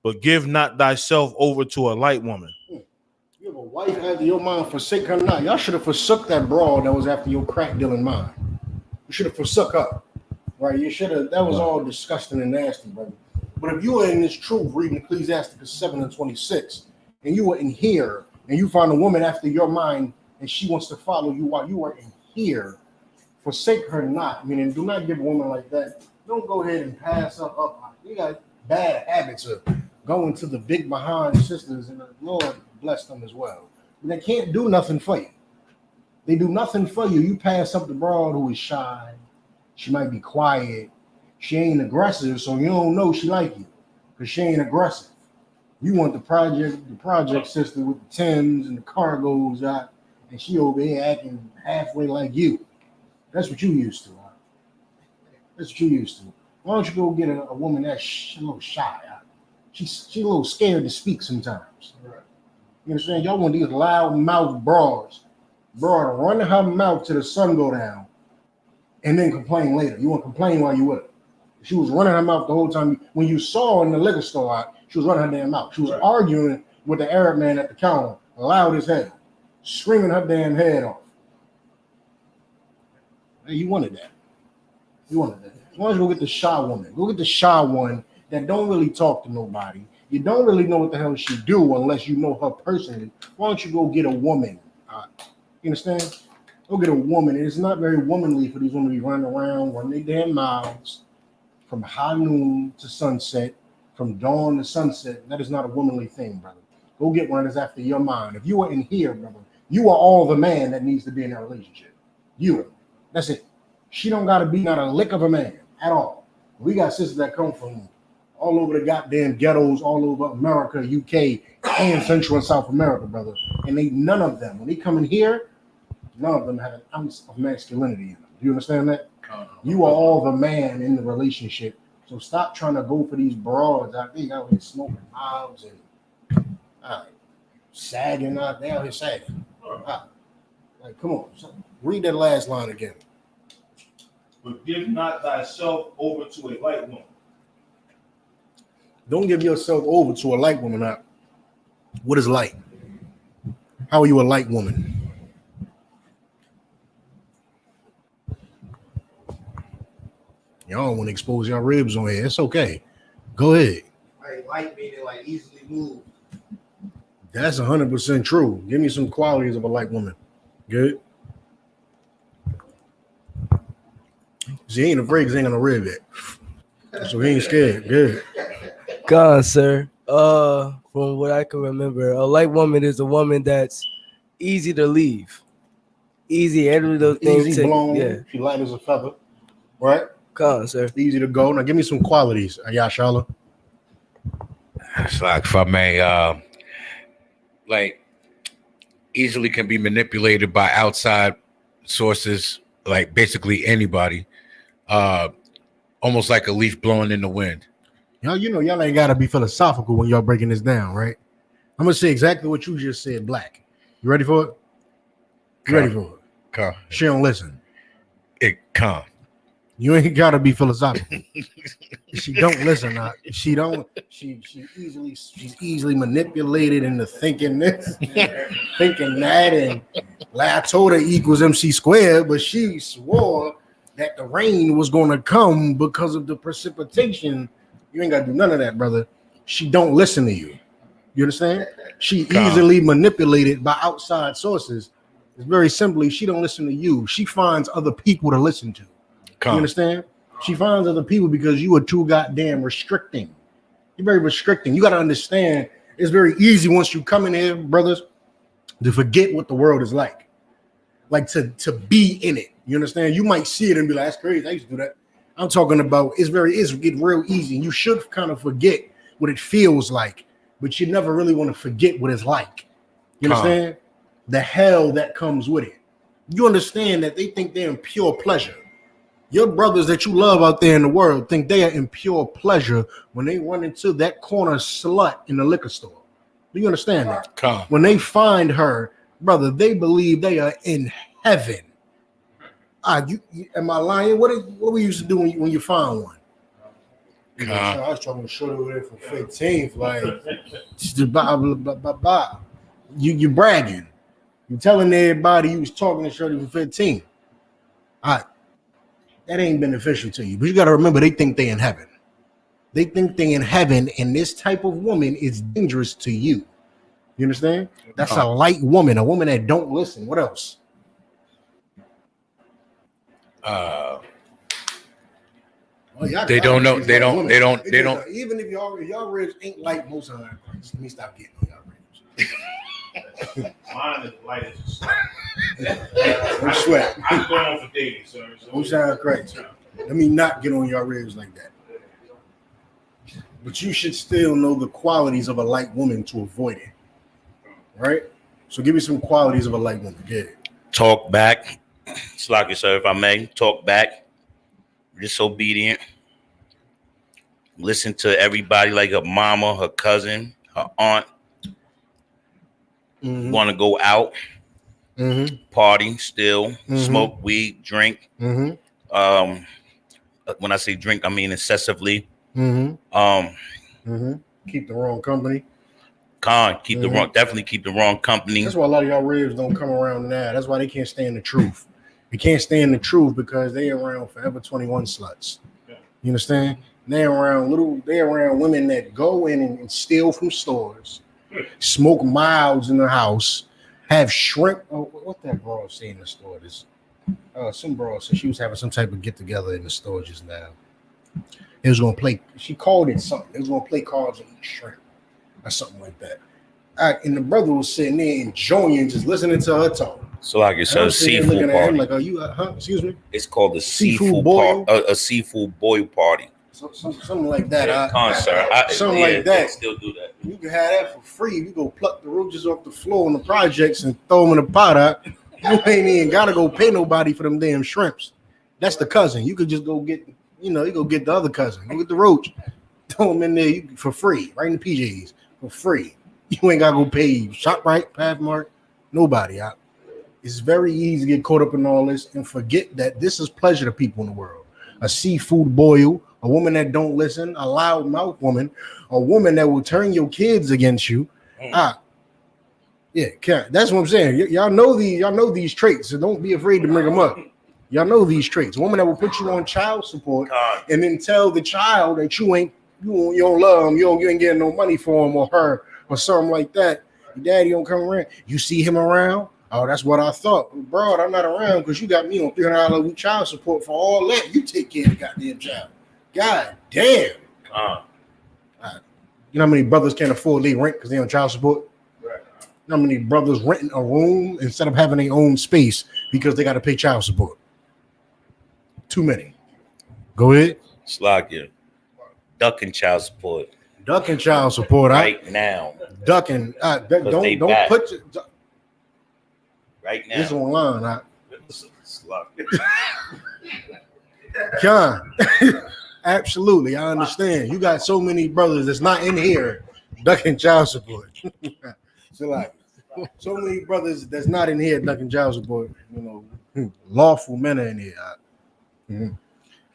but give not thyself over to a light woman. You have a wife after your mind, forsake her not. Y'all should have forsook that broad that was after your crack dealing mind. You should have forsook her. Right? You should have. That was all disgusting and nasty, brother. But if you were in this truth reading Ecclesiasticus 7:26, and you were in here, and you find a woman after your mind, and she wants to follow you while you are in here, forsake her not. Meaning, do not give a woman like that. Don't go ahead and pass her up. You got bad habits of going to the big behind sisters, and the Lord bless them as well. But they can't do nothing for you. They do nothing for you. You pass up the broad who is shy. She might be quiet. She ain't aggressive, so you don't know she like you because she ain't aggressive. You want the project sister with the Timbs and the cargoes out, and she over here acting halfway like you. That's what you used to. Huh? That's what you used to. Why don't you go get a woman that's a little shy? Huh? She's a little scared to speak sometimes. Right. You understand? Y'all want these loud mouth broads. Broad run her mouth till the sun go down and then complain later. You want to complain while you with her. She was running her mouth the whole time. When you saw her in the liquor store, she was running her damn mouth. She was arguing with the Arab man at the counter, loud as hell, screaming her damn head off. Hey, you wanted that. You wanted that. Why don't you go get the shy woman? Go get the shy one that don't really talk to nobody. You don't really know what the hell she do unless you know her personally. Why don't you go get a woman? You understand? Go get a woman. It's not very womanly for these women to be running around, running their damn mouths from high noon to sunset, from dawn to sunset. That is not a womanly thing, brother. Go get one that's after your mind. If you are in here, brother, you are all the man that needs to be in that relationship. You. That's it. She don't got to be not a lick of a man at all. We got sisters that come from all over the goddamn ghettos, all over America, UK, and Central and South America, brother. And none of them, when they come in here, none of them have an ounce of masculinity in them. Do you understand that? You are all the man in the relationship. So stop trying to go for these broads out there out here smoking mobs and sagging out there, out here sagging. Like, come on. Read that last line again. But give not thyself over to a light woman. Don't give yourself over to a light woman. Now, what is light? How are you a light woman? Y'all don't want to expose your ribs on here. It's okay. Go ahead. Light meaning like easily moved. That's 100% true. Give me some qualities of a light woman. Good. She ain't afraid because ain't gonna rib it. So he ain't scared. Good. God, sir. From what I can remember, a light woman is a woman that's easy to leave. Easy, every little thing. Easy blown. Yeah. She light as a feather. Right? Come on, sir. Easy to go. Now give me some qualities. Shala. It's like if I may, like easily can be manipulated by outside sources, like basically anybody. Almost like a leaf blowing in the wind. Y'all ain't gotta be philosophical when y'all breaking this down, right? I'm gonna say exactly what you just said, Black. You ready for it? You ready for it? Come. She don't listen. Come. You ain't gotta be philosophical. She don't listen. She don't. She's easily manipulated into thinking this, thinking that, and like I told her equals MC squared, but she swore that the rain was gonna come because of the precipitation. You ain't gotta do none of that, brother. She don't listen to you. You understand? She easily manipulated by outside sources. It's very simply, she don't listen to you. She finds other people to listen to. You understand? She finds other people because you are too goddamn restricting. You're very restricting. You got to understand, it's very easy once you come in here, brothers, to forget what the world is like to be in it. You understand? You might see it and be like, that's crazy. I used to do that. I'm talking about it's get real easy. And you should kind of forget what it feels like, but you never really want to forget what it's like. You understand? The hell that comes with it. You understand that they think they're in pure pleasure. Your brothers that you love out there in the world think they are in pure pleasure when they run into that corner slut in the liquor store. Do you understand that? When they find her, brother, they believe they are in heaven. Am I lying? What we used to do when you find one? I was talking to short over there from 15th, like blah, blah, blah, blah, blah. You bragging. You telling everybody you was talking to Shorty from 15. That ain't beneficial to you. But you got to remember, they think they in heaven. They think they in heaven, and this type of woman is dangerous to you. You understand? That's a light woman, a woman that don't listen. What else? They don't know. They don't. Even if y'all ribs ain't like most of them, let me stop getting on y'all ribs. Mine is light as a sweat. Don't sweat. I'm going for dating, sir. Don't sound crazy. Let me not get on your ribs like that. But you should still know the qualities of a light woman to avoid it. Right? So give me some qualities of a light woman. Yeah. Talk back. Slocky, sir, if I may. Talk back. Disobedient. Listen to everybody like her mama, her cousin, her aunt. Mm-hmm. Want to go out, party, still, smoke weed, drink. Mm-hmm. When I say drink, I mean excessively. Keep the wrong company. Definitely keep the wrong company. That's why a lot of y'all ribs don't come around now. That's why they can't stand the truth. They can't stand the truth because they around Forever 21 sluts. You understand? They around women that go in and steal from stores, smoke milds in the house, have shrimp. Oh, what that broad say in the store? Some broad said she was having some type of get together in the store just now. They was gonna play. She called it something. They was gonna play cards and eat shrimp or something like that. And the brother was sitting there enjoying, just listening to her talk. So like it's a seafood party. Like, are you? Excuse me. It's called a seafood boil. A seafood boil party. Something like that. Something like that. Still do that. You can have that for free. You go pluck the roaches off the floor in the projects and throw them in the pot. You ain't even gotta go pay nobody for them damn shrimps. That's the cousin. You could just go get, you go get the other cousin. Go get the roach, throw them in there for free, right in the PJs for free. You ain't gotta go pay ShopRite, Pathmark, nobody. It's very easy to get caught up in all this and forget that this is pleasure to people in the world. A seafood boil, a woman that don't listen, a loud mouth woman, a woman that will turn your kids against you. That's what I'm saying. Y'all know these traits, so don't be afraid to bring them up. Y'all know these traits. A woman that will put you on child support and then tell the child that you don't love him, you ain't getting no money for him or her or something like that. Your daddy don't come around. You see him around? Oh, that's what I thought. Bro, I'm not around because you got me on $300 a week child support for all that. You take care of the goddamn child. God damn. You know how many brothers can't afford their rent because they're on child support? Right. You know how many brothers renting a room instead of having their own space because they got to pay child support? Too many. Go ahead. Slocky. Ducking child support. Ducking child support. Right now. Ducking. Don't put your... Right now. This online. John, absolutely, I understand. You got so many brothers that's not in here ducking child support. So many brothers that's not in here ducking child support. Lawful men are in here.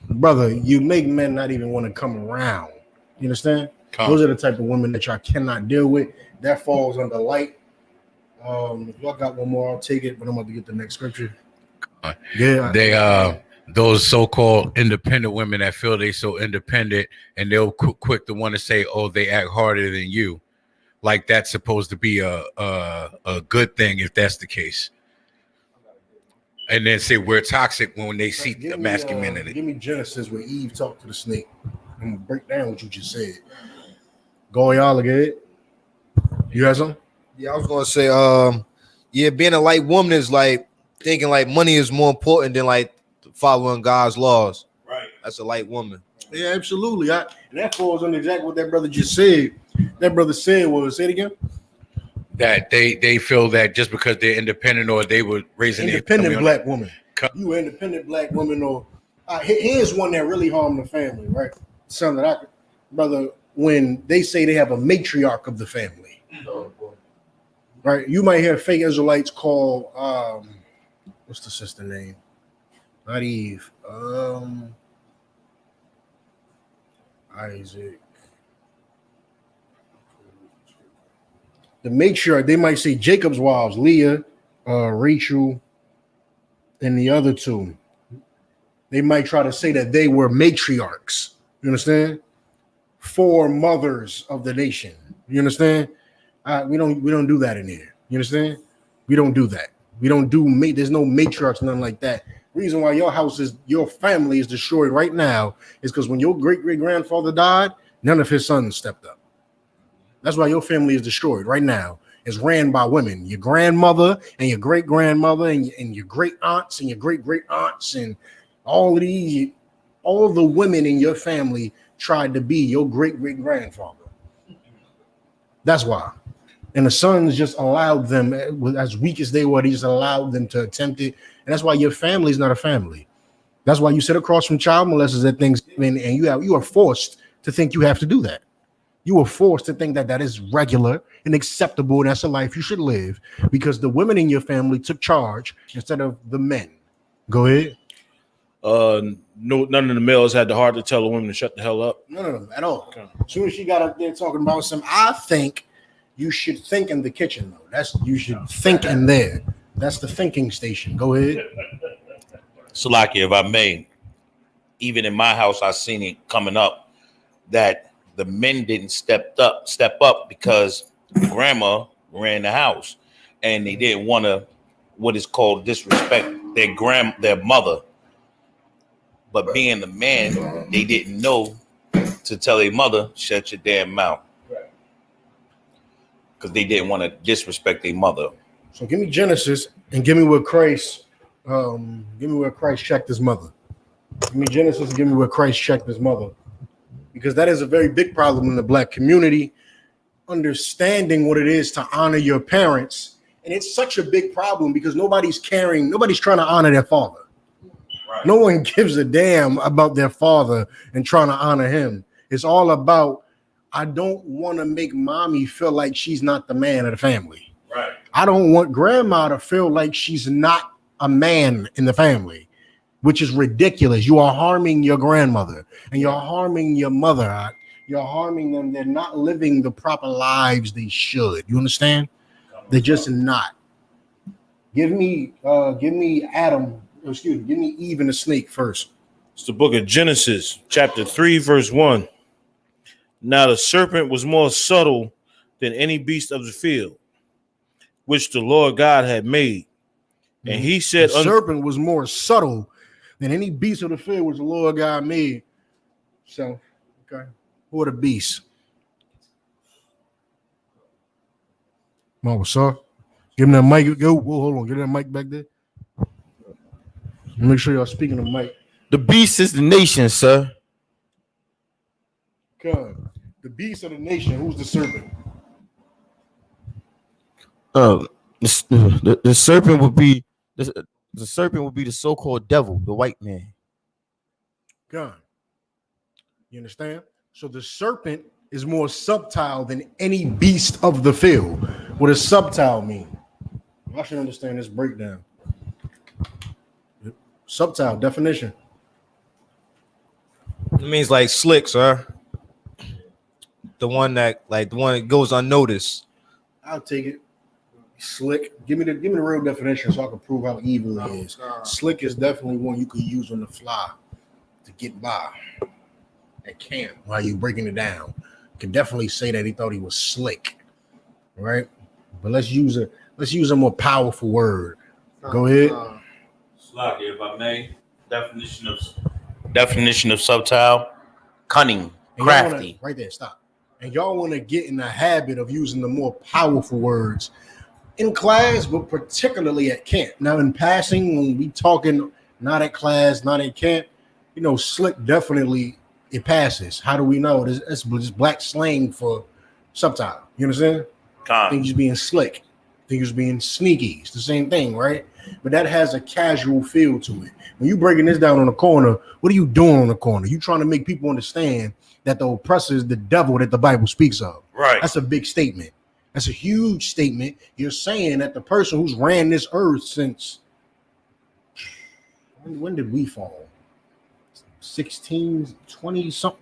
Brother, you make men not even want to come around. You understand? Those are the type of women that y'all cannot deal with. That falls under light. If y'all got one more, I'll take it, but I'm about to get the next scripture. Yeah, those so-called independent women that feel they so independent and they'll quick to want to say, oh, they act harder than you, like that's supposed to be a good thing if that's the case, and then say we're toxic when they see the masculinity. Give me Genesis where Eve talked to the snake. I'm gonna break down what you just said. Go, y'all, good. You have something? Yeah, I was gonna say, being a light woman is like thinking like money is more important than like following God's laws. Right. That's a light woman. Yeah, absolutely. And that falls on exactly what that brother just said. That brother said was, say it again. That they feel that just because they're independent or they were raising independent black woman. You an independent black woman, or here's one that really harmed the family, right? Something that brother, when they say they have a matriarch of the family. Right, you might hear fake Israelites call what's the sister name? Not Eve. Isaac. The matriarch, they might say Jacob's wives, Leah, Rachel, and the other two. They might try to say that they were matriarchs. You understand? Four mothers of the nation. You understand? We don't do that in here. You understand? We don't do that. We don't do there's no matriarchs, nothing like that. Reason why your family is destroyed right now is because when your great-great-grandfather died, none of his sons stepped up. That's why your family is destroyed right now. It's ran by women. Your grandmother and your great-grandmother and your great aunts and your great-great aunts and all the women in your family tried to be your great-great-grandfather. That's why. And the sons just allowed them, as weak as they were, they just allowed them to attempt it. And that's why your family is not a family. That's why you sit across from child molesters at Thanksgiving and you are forced to think you have to do that. You are forced to think that is regular and acceptable, and that's a life you should live because the women in your family took charge instead of the men. Go ahead. No, none of the males had the heart to tell the women to shut the hell up. No, at all. As soon as she got up there talking about I think you should think in the kitchen, though. You should think in there. That's the thinking station. Go ahead. Salaki, if I may, even in my house, I seen it coming up that the men didn't step up because grandma ran the house and they didn't want to what is called disrespect their mother. But being the man, they didn't know to tell their mother, shut your damn mouth. Because they didn't want to disrespect their mother. So give me Genesis and give me where Christ checked his mother. Give me Genesis and give me where Christ checked his mother. Because that is a very big problem in the black community, understanding what it is to honor your parents. And it's such a big problem because nobody's trying to honor their father. Right. No one gives a damn about their father and trying to honor him. It's all about, I don't want to make mommy feel like she's not the man of the family. Right. I don't want grandma to feel like she's not a man in the family, which is ridiculous. You are harming your grandmother and you're harming your mother. You're harming them. They're not living the proper lives they should. You understand? They're just not. Give me Adam. Excuse me. Give me Eve and the snake first. It's the book of Genesis, chapter 3, verse 1. Now the serpent was more subtle than any beast of the field, which the Lord God had made. And he said, the serpent was more subtle than any beast of the field which the Lord God made. So, okay. Who are the beasts? Mama, sir. Give him that mic. Go. Whoa, hold on. Get that mic back there. Make sure y'all speaking the mic. The beast is the nation, sir. God. The beast of the nation. Who's the serpent? The serpent would be the serpent would be the so-called devil, the white man. God. You understand? So the serpent is more subtle than any beast of the field. What does subtle mean? I should understand this breakdown. Subtle definition. It means like slick, sir. The one that goes unnoticed. I'll take it. Slick. Give me the real definition so I can prove how evil it is. Slick is definitely one you could use on the fly to get by at camp while you breaking it down. You can definitely say that he thought he was slick, right? But let's use a more powerful word. Go ahead. Slaki, if I may, definition of subtle, cunning, crafty. Right there, stop. And y'all want to get in the habit of using the more powerful words in class, but particularly at camp. Now, in passing, when we talking not at class, not at camp, slick definitely it passes. How do we know? It's just black slang for subtle. You understand? I think he's being slick. I think he's being sneaky. It's the same thing, right? But that has a casual feel to it. When you breaking this down on the corner, what are you doing on the corner? You trying to make people understand that the oppressor is the devil that the Bible speaks of. Right. That's a big statement. That's a huge statement. You're saying that the person who's ran this earth since when did we fall? 16, 20 something.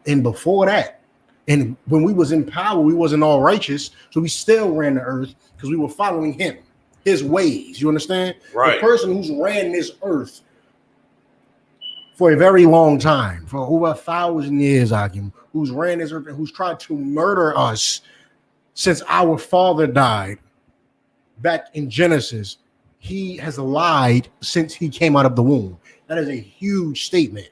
and before that. And when we was in power, we wasn't all righteous, so we still ran the earth because we were following him, his ways. You understand? Right. The person who's ran this earth for a very long time, for over 1,000 years, Akim, who's ran this earth and who's tried to murder us since our father died back in Genesis. He has lied since he came out of the womb. That is a huge statement.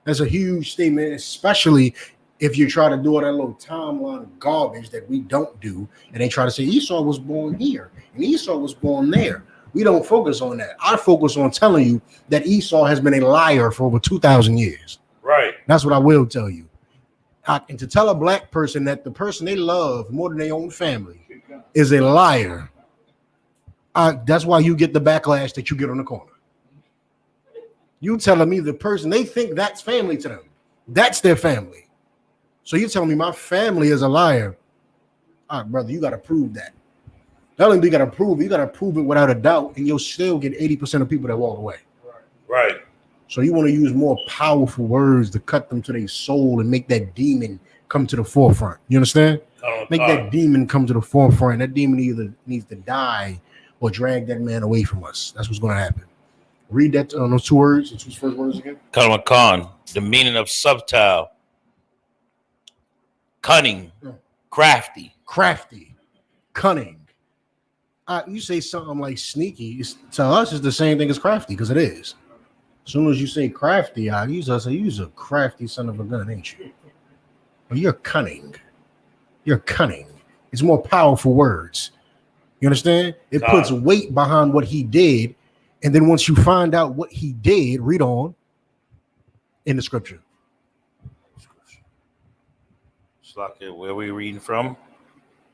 That's a huge statement, especially if you try to do all that little timeline of garbage that we don't do, and they try to say Esau was born here and Esau was born there. We don't focus on that. I focus on telling you that Esau has been a liar for over 2,000 years. Right. That's what I will tell you. And to tell a black person that the person they love more than their own family is a liar, that's why you get the backlash that you get on the corner. You telling me the person they think that's family to them, that's their family. So you telling me my family is a liar? All right, brother, you got to prove that. Not only do you got to prove it, you got to prove it without a doubt, and you'll still get 80% of people that walk away. Right. So you want to use more powerful words to cut them to their soul and make that demon come to the forefront. You understand? Make that demon come to the forefront. That demon either needs to die or drag that man away from us. That's what's going to happen. Read that those two words. The two first words again. Khan, the meaning of subtle, cunning, crafty, cunning. You say something like sneaky. To us, it's the same thing as crafty because it is. As soon as you say crafty, you're a crafty son of a gun, ain't you? Well, you're cunning. You're cunning. It's more powerful words. You understand? It puts weight behind what he did. And then once you find out what he did, read on in the scripture. Where are we reading from?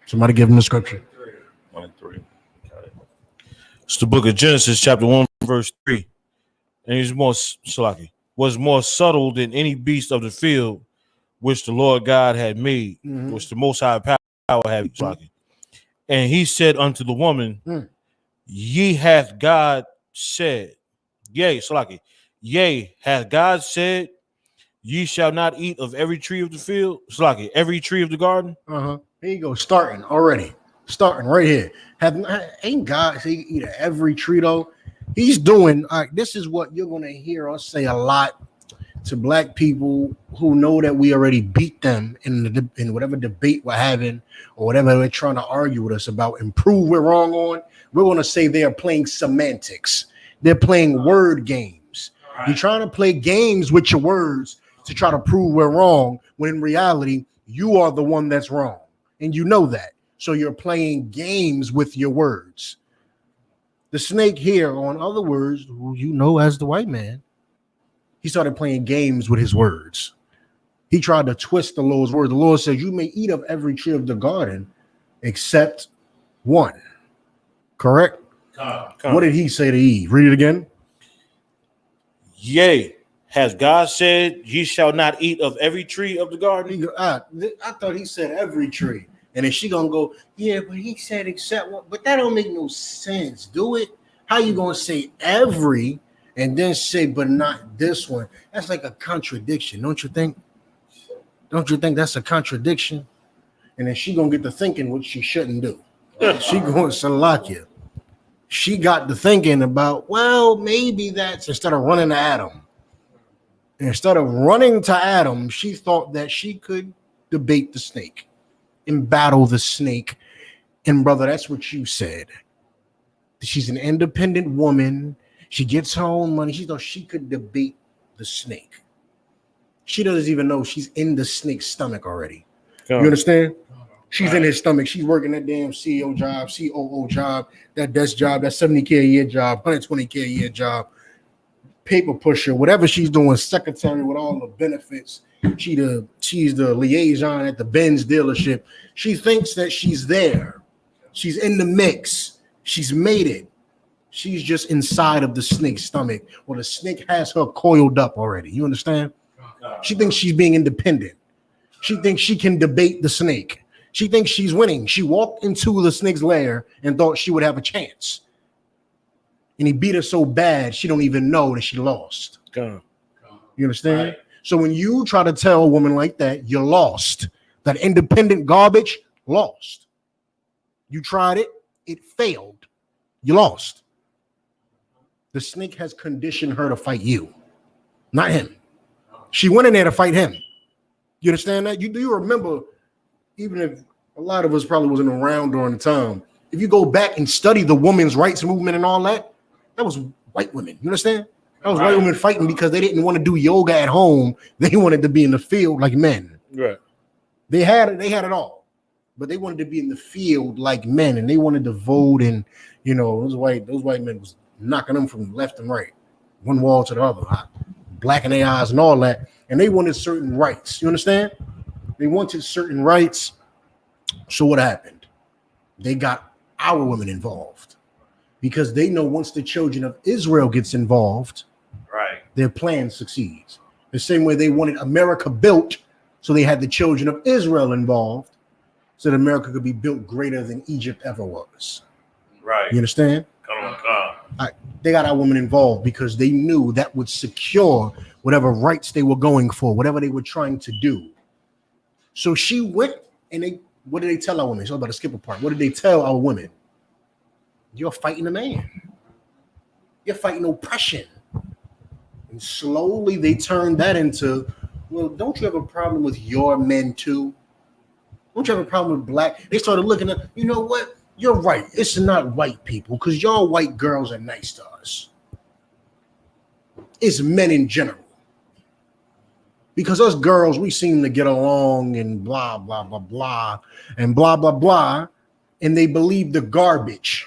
Somebody give him the scripture. 1 and 3. It's the book of Genesis, chapter 1, verse 3. And he's was more subtle than any beast of the field which the Lord God had made, which the Most High Power had. And he said unto the woman, Ye hath God said, yea, hath God said, ye shall not eat of every tree of the field, every tree of the garden. Here you go, starting right here. Ain't God say eat of every tree though? He's doing. This is what you're gonna hear us say a lot to black people who know that we already beat them in whatever debate we're having or whatever they're trying to argue with us about and prove we're wrong on. We're gonna say they are playing semantics. They're playing word games. You're trying to play games with your words to try to prove we're wrong, when in reality, you are the one that's wrong. And you know that. So you're playing games with your words. The snake here, on other words, who you know as the white man, he started playing games with his words. He tried to twist the Lord's word. The Lord said, you may eat of every tree of the garden except one. Correct? What did he say to Eve? Read it again. Yea, has God said, ye shall not eat of every tree of the garden? I thought he said every tree. And then she gonna go, yeah, but he said except one. But that don't make no sense. Do it. How you gonna say every and then say but not this one? That's like a contradiction, don't you think? Don't you think that's a contradiction? And then she gonna get to thinking what she shouldn't do. She going Salakia. She got to thinking about, well, maybe that's instead of running to Adam. Instead of running to Adam, she thought that she could debate the snake and battle the snake. And brother, that's what you said. She's an independent woman. She gets her own money. She thought she could debate the snake. She doesn't even know she's in the snake's stomach already. You understand? She's in his stomach. She's working that damn CEO job, COO job, that desk job, that 70K a year job, 120K a year job, paper pusher, whatever she's doing, secretary with all the benefits. She's the liaison at the Benz dealership. She thinks that she's there. She's in the mix. She's made it. She's just inside of the snake's stomach. Well, the snake has her coiled up already. You understand? She thinks she's being independent. She thinks she can debate the snake. She thinks she's winning. She walked into the snake's lair and thought she would have a chance. And he beat her so bad, she don't even know that she lost. You understand? Right. So when you try to tell a woman like that, you're lost. That independent garbage, lost. You tried it, it failed. You lost. The snake has conditioned her to fight you, not him. She went in there to fight him. You understand that? Do you remember, even if a lot of us probably wasn't around during the time, if you go back and study the women's rights movement and all that, that was white women. You understand? That was white women fighting because they didn't want to do yoga at home. They wanted to be in the field like men. Right. They had it all, but they wanted to be in the field like men, and they wanted to vote. And those white men was knocking them from left and right, one wall to the other, blacking their eyes and all that. And they wanted certain rights. You understand? They wanted certain rights. So what happened? They got our women involved because they know once the children of Israel gets involved, Right. their plan succeeds. The same way they wanted America built, so they had the children of Israel involved, so that America could be built greater than Egypt ever was. Right. You understand? Come on. They got our women involved because they knew that would secure whatever rights they were going for, whatever they were trying to do. So she went and what did they tell our women? So I'm about to skip a part. What did they tell our women? You're fighting a man. You're fighting oppression. And slowly they turned that into, well, don't you have a problem with your men too? Don't you have a problem with black? They started looking at, you know what? You're right. It's not white people because y'all white girls are nice to us. It's men in general. Because us girls, we seem to get along and blah, blah, blah, blah, and blah, blah, blah. And they believe the garbage.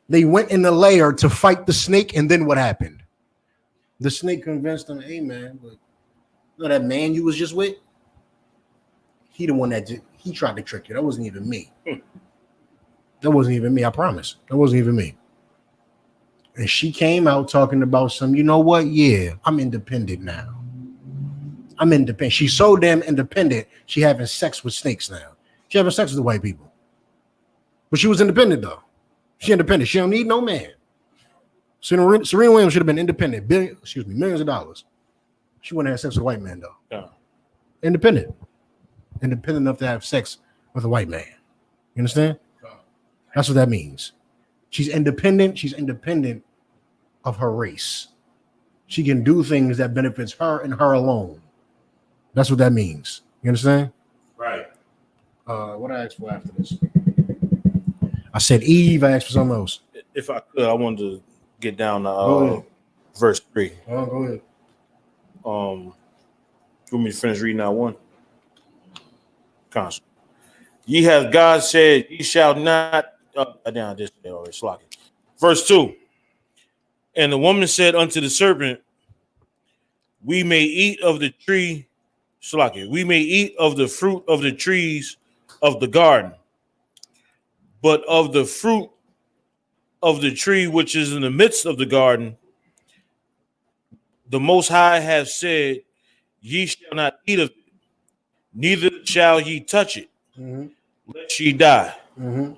They went in the lair to fight the snake. And then what happened? The snake convinced them, hey, man, but you know that man you was just with? He the one he tried to trick you. That wasn't even me. That wasn't even me. I promise. That wasn't even me. And she came out talking about some, you know what? Yeah, I'm independent now. I'm independent. She's so damn independent. She having sex with snakes now. She having sex with the white people. But she was independent though. She independent. She don't need no man. Serena Williams should have been independent. Millions of dollars. She wouldn't have sex with a white man though. Yeah. Independent. Independent enough to have sex with a white man. You understand? That's what that means. She's independent. She's independent of her race. She can do things that benefits her and her alone. That's what that means. You understand? Right. What I asked for after this? I said Eve. I asked for something else. If I could, I wanted to get down to verse 3. Oh, go ahead. You want me to finish reading that one? Constant. Ye have God said, ye shall not. Down this already. Slocky. Verse 2. And the woman said unto the serpent, we may eat of the tree. Slocky. We may eat of the fruit of the trees of the garden, but of the fruit of the tree which is in the midst of the garden, the Most High hath said, ye shall not eat of it, neither shall ye touch it, lest ye die. Mm-hmm.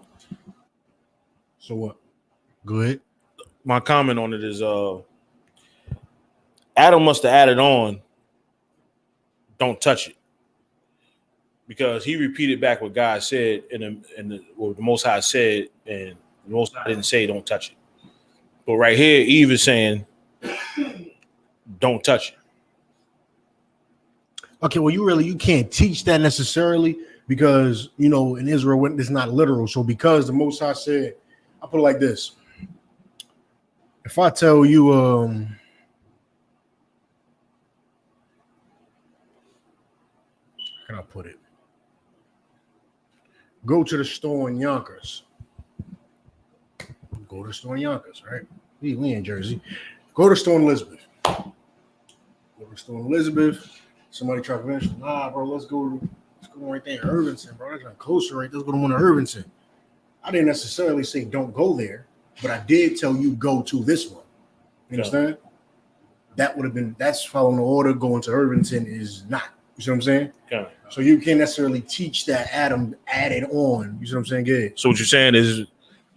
So what? Good. My comment on it is Adam must have added on, don't touch it. Because he repeated back what God said what the Most High said, and the Most High didn't say don't touch it. But right here, Eve is saying, don't touch it. Okay, well, you can't teach that necessarily because, in Israel, it's not literal. So because the Most High said, I'll put it like this. If I tell you, how can I put it? Go to the store in Yonkers. Go to the store in Yonkers, right? We in Jersey. Go to the store in Elizabeth. Go to the store in Elizabeth. Somebody try to convince me, bro, let's go right there in Irvington, bro. That's not closer, right? Let's go to one in Irvington. I didn't necessarily say don't go there, but I did tell you go to this one. You understand? That would have been, that's following the order. Going to Irvington is not. You see what I'm saying? Okay. So you can't necessarily teach that Adam added on. You see what I'm saying? Good. So what you're saying is,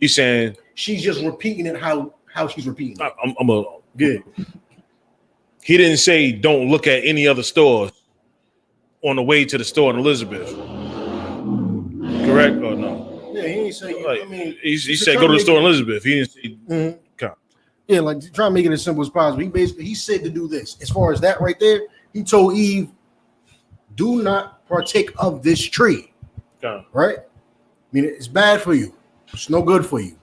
he's saying she's just repeating it how she's repeating it. I'm a good. He didn't say don't look at any other stores on the way to the store in Elizabeth. Correct or no? Yeah, he ain't say. Like, I mean, he said go to the store in Elizabeth. He didn't say. Mhm. Okay. Yeah, like try to make it as simple as possible. He said to do this. As far as that right there, he told Eve, "Do not partake of this tree." Okay. Right? I mean, it's bad for you. It's no good for you.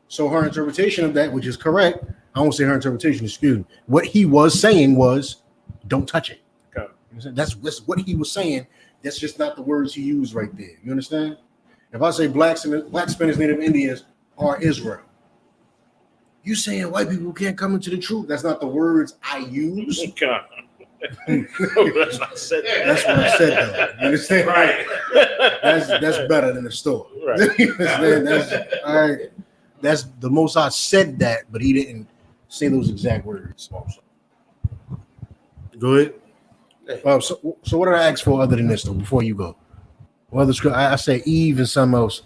So her interpretation of that, which is correct, I won't say her interpretation. Excuse me. What he was saying was, "Don't touch it." Okay. That's what he was saying. That's just not the words he used right there. You understand? If I say black Spanish Native Indians are Israel, you saying white people can't come into the truth? That's not the words I use. Okay. That's not said. That's what I said though. You understand? Right. That's better than the store. Right. You understand? That's all right. That's the most I said that, but he didn't say those exact words. Go ahead. So what did I ask for other than this though? Before you go, well, I said Eve and something else.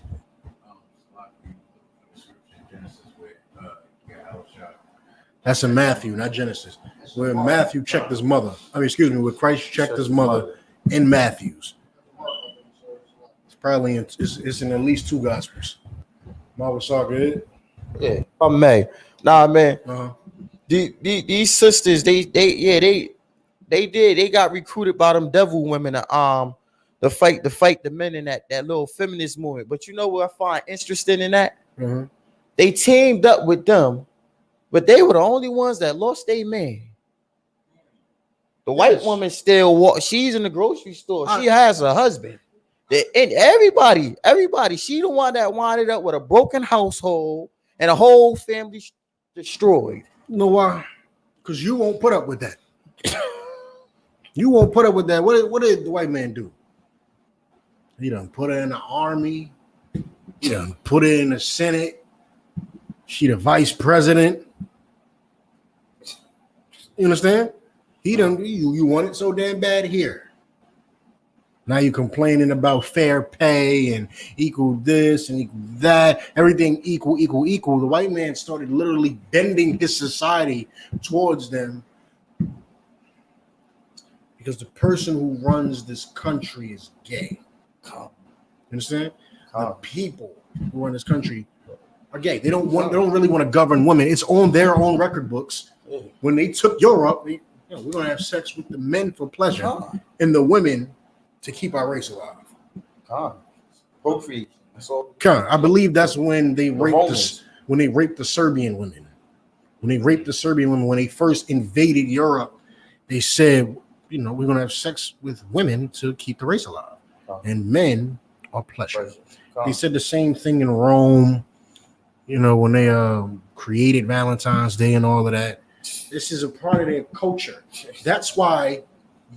That's in Matthew, not Genesis. Where Matthew checked his mother. Where Christ checked his mother in Matthew's. It's probably it's in at least 2 gospels. Marvel saw good. Yeah, if I may. Nah, man. Uh-huh. These sisters, they got recruited by them devil women to fight the men in that little feminist movement. But you know what I find interesting in that? Mm-hmm. They teamed up with them, but they were the only ones that lost their man. The white woman still she's in the grocery store. She has a husband. And everybody, she the one that winded up with a broken household and a whole family destroyed. You know why? Because you won't put up with that. You won't put up with that. What did the white man do? He done put her in the army. He done put her in the Senate. She the vice president. You understand? He done you want it so damn bad here. Now you complaining about fair pay and equal this and equal that, everything equal. The white man started literally bending his society towards them because the person who runs this country is gay. You understand? The people who run this country are gay. They don't really want to govern women. It's on their own record books. When they took Europe, we're gonna have sex with the men for pleasure and the women to keep our race alive. Procreate. I believe that's when they raped the Serbian women. When they first invaded Europe, they said, we're gonna have sex with women to keep the race alive, and men are pleasure. They said the same thing in Rome. When they created Valentine's Day and all of that. This is a part of their culture. That's why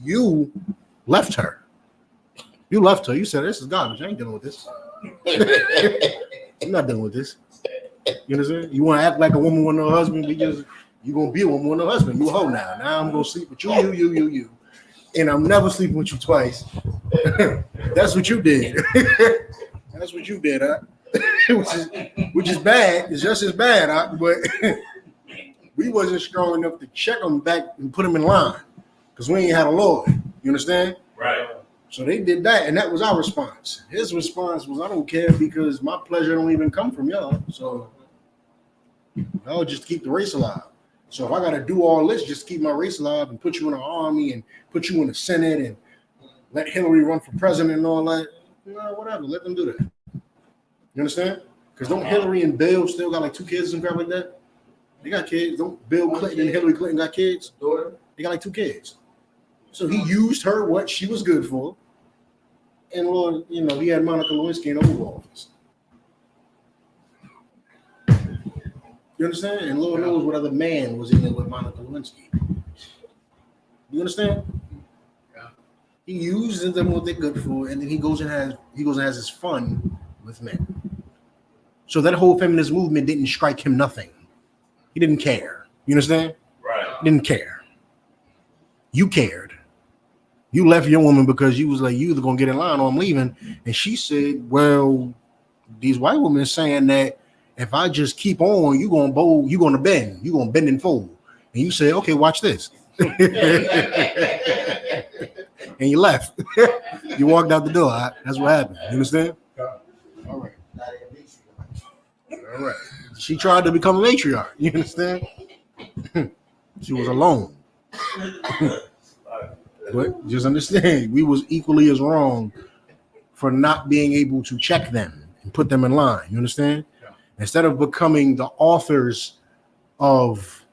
you left her. You left her. You said, this is garbage. I ain't dealing with this. I'm not dealing with this. You understand? You want to act like a woman with no husband because you're going to be a woman with no husband. You a hoe now. Now I'm going to sleep with you. And I'm never sleeping with you twice. That's what you did. That's what you did, huh? which is bad. It's just as bad, huh? But we wasn't strong enough to check them back and put them in line because we ain't had a Lord. You understand? Right. So they did that, and that was our response. His response was, I don't care because my pleasure don't even come from y'all. So y'all just keep the race alive. So if I got to do all this, just keep my race alive and put you in the army and put you in the Senate and let Hillary run for president and all that, whatever. Let them do that. You understand? Because don't Hillary and Bill still got like 2 kids and crap like that? They got kids. Don't Bill Clinton and Hillary Clinton got kids? They got like 2 kids. So he used her what she was good for. And Lord, he had Monica Lewinsky in the Oval Office. You understand? And Lord knows what other man was in there with Monica Lewinsky. You understand? He uses them what they're good for, and then he goes and has his fun with men. So that whole feminist movement didn't strike him nothing. He didn't care. You understand? Right. He didn't care. You cared. You left your woman because you was like, you either gonna get in line or I'm leaving. And she said, well, these white women saying that if I just keep on, you're gonna bend and fold. And you say, okay, watch this. And you left. You walked out the door. That's what happened. You understand? All right. All right. She tried to become a matriarch. You understand? She was alone. But just understand, we was equally as wrong for not being able to check them and put them in line. You understand? Instead of becoming the authors of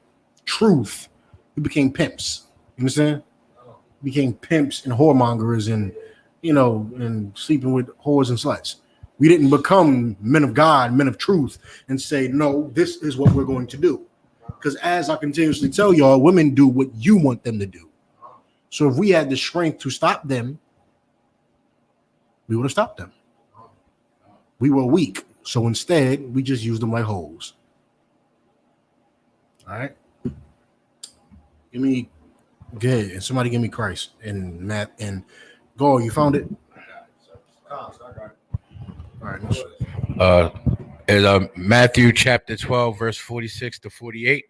truth, we became pimps. You understand? Became pimps and whoremongers and, and sleeping with whores and sluts. We didn't become men of God, men of truth, and say, no, this is what we're going to do. Because as I continuously tell y'all, women do what you want them to do. So if we had the strength to stop them, we would have stopped them. We were weak. So instead, we just used them like hoes. All right? Good. And somebody give me Christ and Matt and go. You found it? All right. No Is Matthew chapter 12, verse 46 to 48.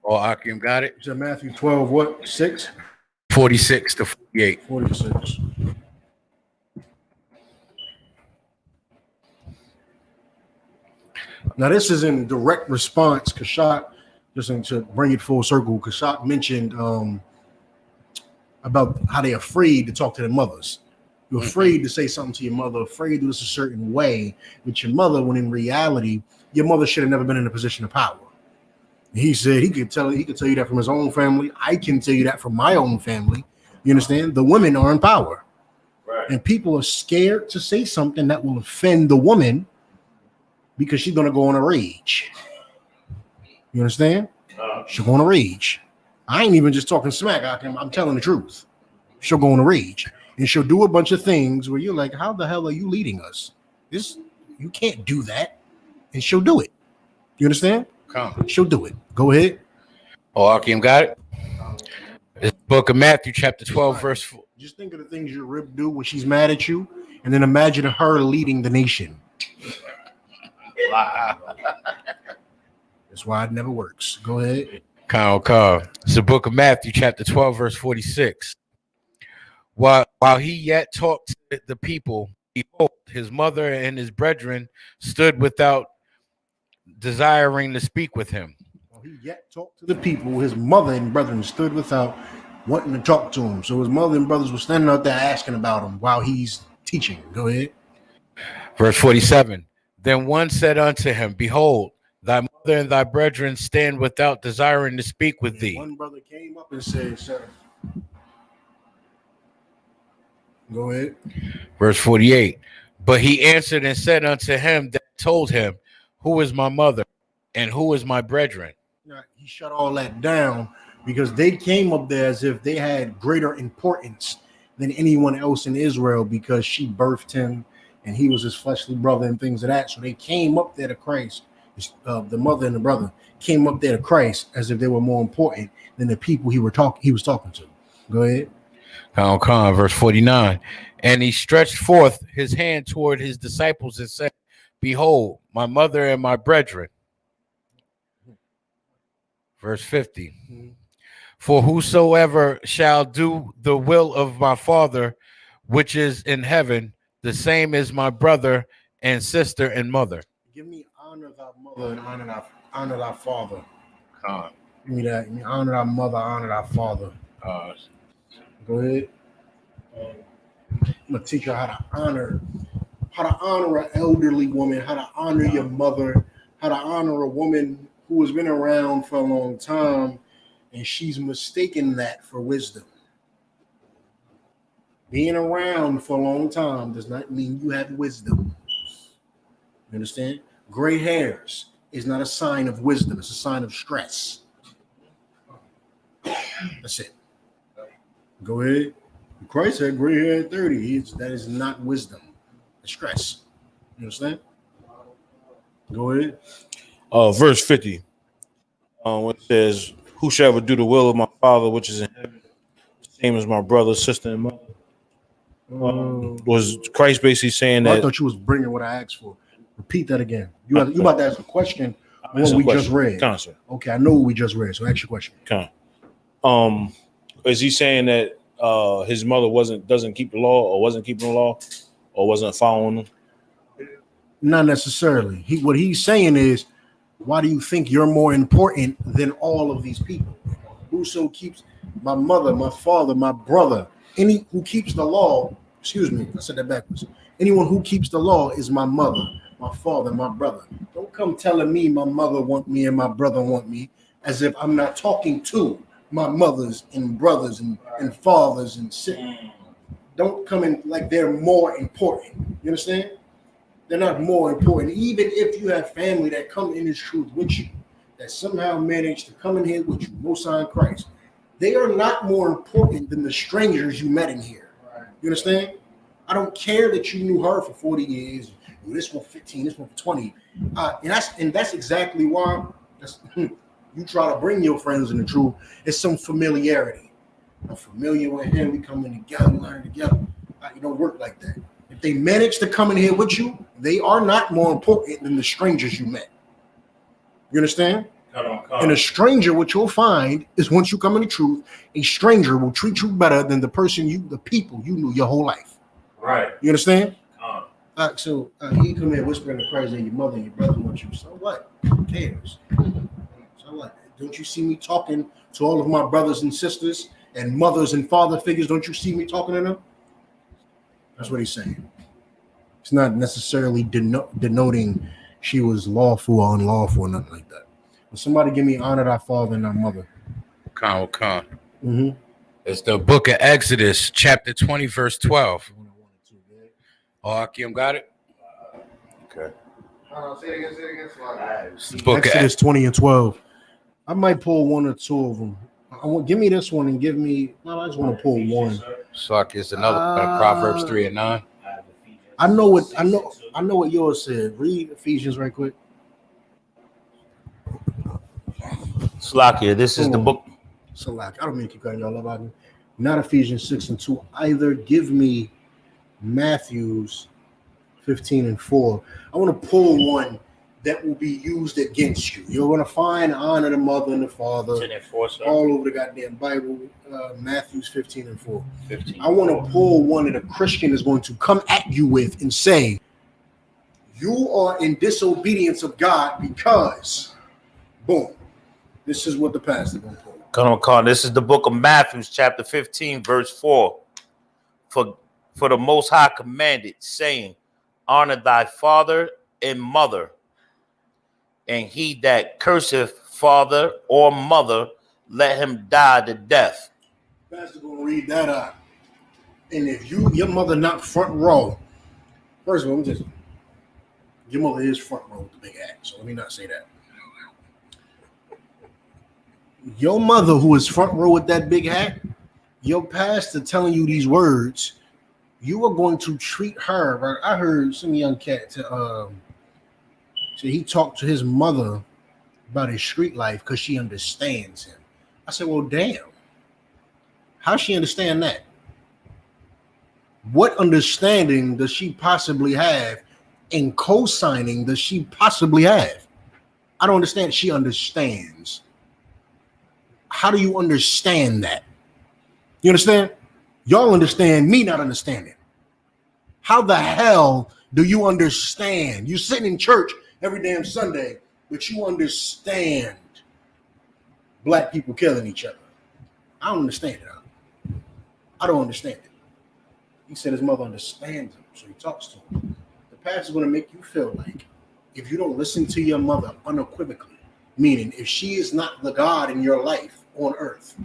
Or Akim got it? It's Matthew 12, what? 6? 46 to 48. 46. Now, this is in direct response. Kashak, just to bring it full circle, Kashak mentioned about how they're afraid to talk to their mothers. You're afraid to say something to your mother, afraid to do this a certain way with your mother, when in reality, your mother should have never been in a position of power. He said he could tell you that from his own family. I can tell you that from my own family. You understand? The women are in power. Right. And people are scared to say something that will offend the woman because she's going to go on a rage. You understand? She'll go on a rage. I ain't even just talking smack. I'm telling the truth. She'll go on a rage. And she'll do a bunch of things where you're like, how the hell are you leading us? You can't do that. And she'll do it. You understand? She'll do it. Go ahead. Oh, Akim got it? It's the book of Matthew, chapter 12, verse 4. Just think of the things your rib do when she's mad at you, and then imagine her leading the nation. That's why it never works. Go ahead. It's the book of Matthew, chapter 12, verse 46. While he yet talked to the people, behold, his mother and his brethren stood without, desiring to speak with him. While he yet talked to the people, his mother and brethren stood without, wanting to talk to him. So his mother and brothers were standing out there asking about him while he's teaching. Go ahead. Verse 47. Then one said unto him, behold, thy mother and thy brethren stand without, desiring to speak with thee. One brother came up and said, sir. Go ahead. Verse 48. But he answered and said unto him that told him, who is my mother and who is my brethren? He shut all that down because they came up there as if they had greater importance than anyone else in Israel because she birthed him and he was his fleshly brother and things of that. So they came up there to Christ. The mother and the brother came up there to Christ as if they were more important than the people he was talking to. Go ahead. Verse 49. And he stretched forth his hand toward his disciples and said, behold, my mother and my brethren. Verse 50. For whosoever shall do the will of my Father, which is in heaven, the same is my brother and sister and mother. Give me honor thy mother and honor thy father. Give me that. Give me honor thy mother, honor thy father. Go ahead. I'm gonna teach you how to honor an elderly woman, how to honor your mother, how to honor a woman who has been around for a long time, and she's mistaken that for wisdom. Being around for a long time does not mean you have wisdom. You understand? Gray hairs is not a sign of wisdom. It's a sign of stress. That's it. Go ahead. Christ had gray hair at 30. That is not wisdom. It's stress. You understand? Go ahead. Verse 50. When it says, who shall ever do the will of my Father which is in heaven, the same as my brother, sister, and mother. Was Christ basically saying that? I thought you was bringing what I asked for. Repeat that again. You about to ask a question What we just read. Concert. Okay, I know what we just read. So ask your question. Is he saying that his mother doesn't keep the law, or wasn't keeping the law, or wasn't following them? Not necessarily. What he's saying is, why do you think you're more important than all of these people? Whoso keeps my mother, my father, my brother, any who keeps the law, excuse me, I said that backwards. Anyone who keeps the law is my mother, my father, my brother. Don't come telling me my mother want me and my brother want me as if I'm not talking to my mothers and brothers and fathers and sisters. Don't come in like they're more important. You understand? They're not more important. Even if you have family that come in this truth with you, that somehow managed to come in here with you, Most High in Christ, they are not more important than the strangers you met in here. You understand? I don't care that you knew her for 40 years, this one 15, this one for 20. And that's exactly why you try to bring your friends in the truth. It's some familiarity. I'm familiar with him. We come in together, learn together. It don't work like that. If they manage to come in here with you, they are not more important than the strangers you met. You understand? And a stranger, what you'll find is once you come in the truth, a stranger will treat you better than the people you knew your whole life. Right. You understand? So he come here whispering the prayers of your mother and your brother want you. So what? Who cares? So what? Don't you see me talking to all of my brothers and sisters and mothers and father figures? Don't you see me talking to them? That's what he's saying. It's not necessarily denoting she was lawful or unlawful or nothing like that. When somebody give me honor thy father and thy mother. Mm-hmm. It's the book of Exodus, chapter 20, verse 12. Oh, Akim got it? Okay. Say it again. It's the book Exodus 20 and 12. I might pull one or two of them. Give me this one and give me. I just want to pull one. So it's another Proverbs 3 and 9. I know what yours said. Read Ephesians right quick. Slakia, this is the book. Slack. I don't mean to keep cutting y'all up out here. Not Ephesians 6 and 2. Either give me Matthew's 15 and 4. I want to pull one that will be used against you. You're going to find honor the mother and the father all over the goddamn Bible. Matthew's 15 and 4. 15. I want to pull one that a Christian is going to come at you with and say, you are in disobedience of God because, boom, this is what the pastor going to pull. Come on, this is the book of Matthew, chapter 15, verse 4. For the Most High commanded, saying, honor thy father and mother, and he that curseth father or mother, let him die the death. Pastor gonna read that out. And if your mother not front row, first of all, your mother is front row with the big hat, so let me not say that. Your mother who is front row with that big hat, your pastor telling you these words, you are going to treat her. Right? I heard some young cat so he talked to his mother about his street life because she understands him. I said, well, damn. How she understand that? What understanding does she possibly have and co-signing does she possibly have? I don't understand. She understands. How do you understand that? You understand? Y'all understand me not understanding. How the hell do you understand? You sitting in church every damn Sunday, but you understand black people killing each other. I don't understand it. I don't understand it. He said his mother understands him, so he talks to him. The pastor's going to make you feel like if you don't listen to your mother unequivocally, meaning if she is not the God in your life on earth,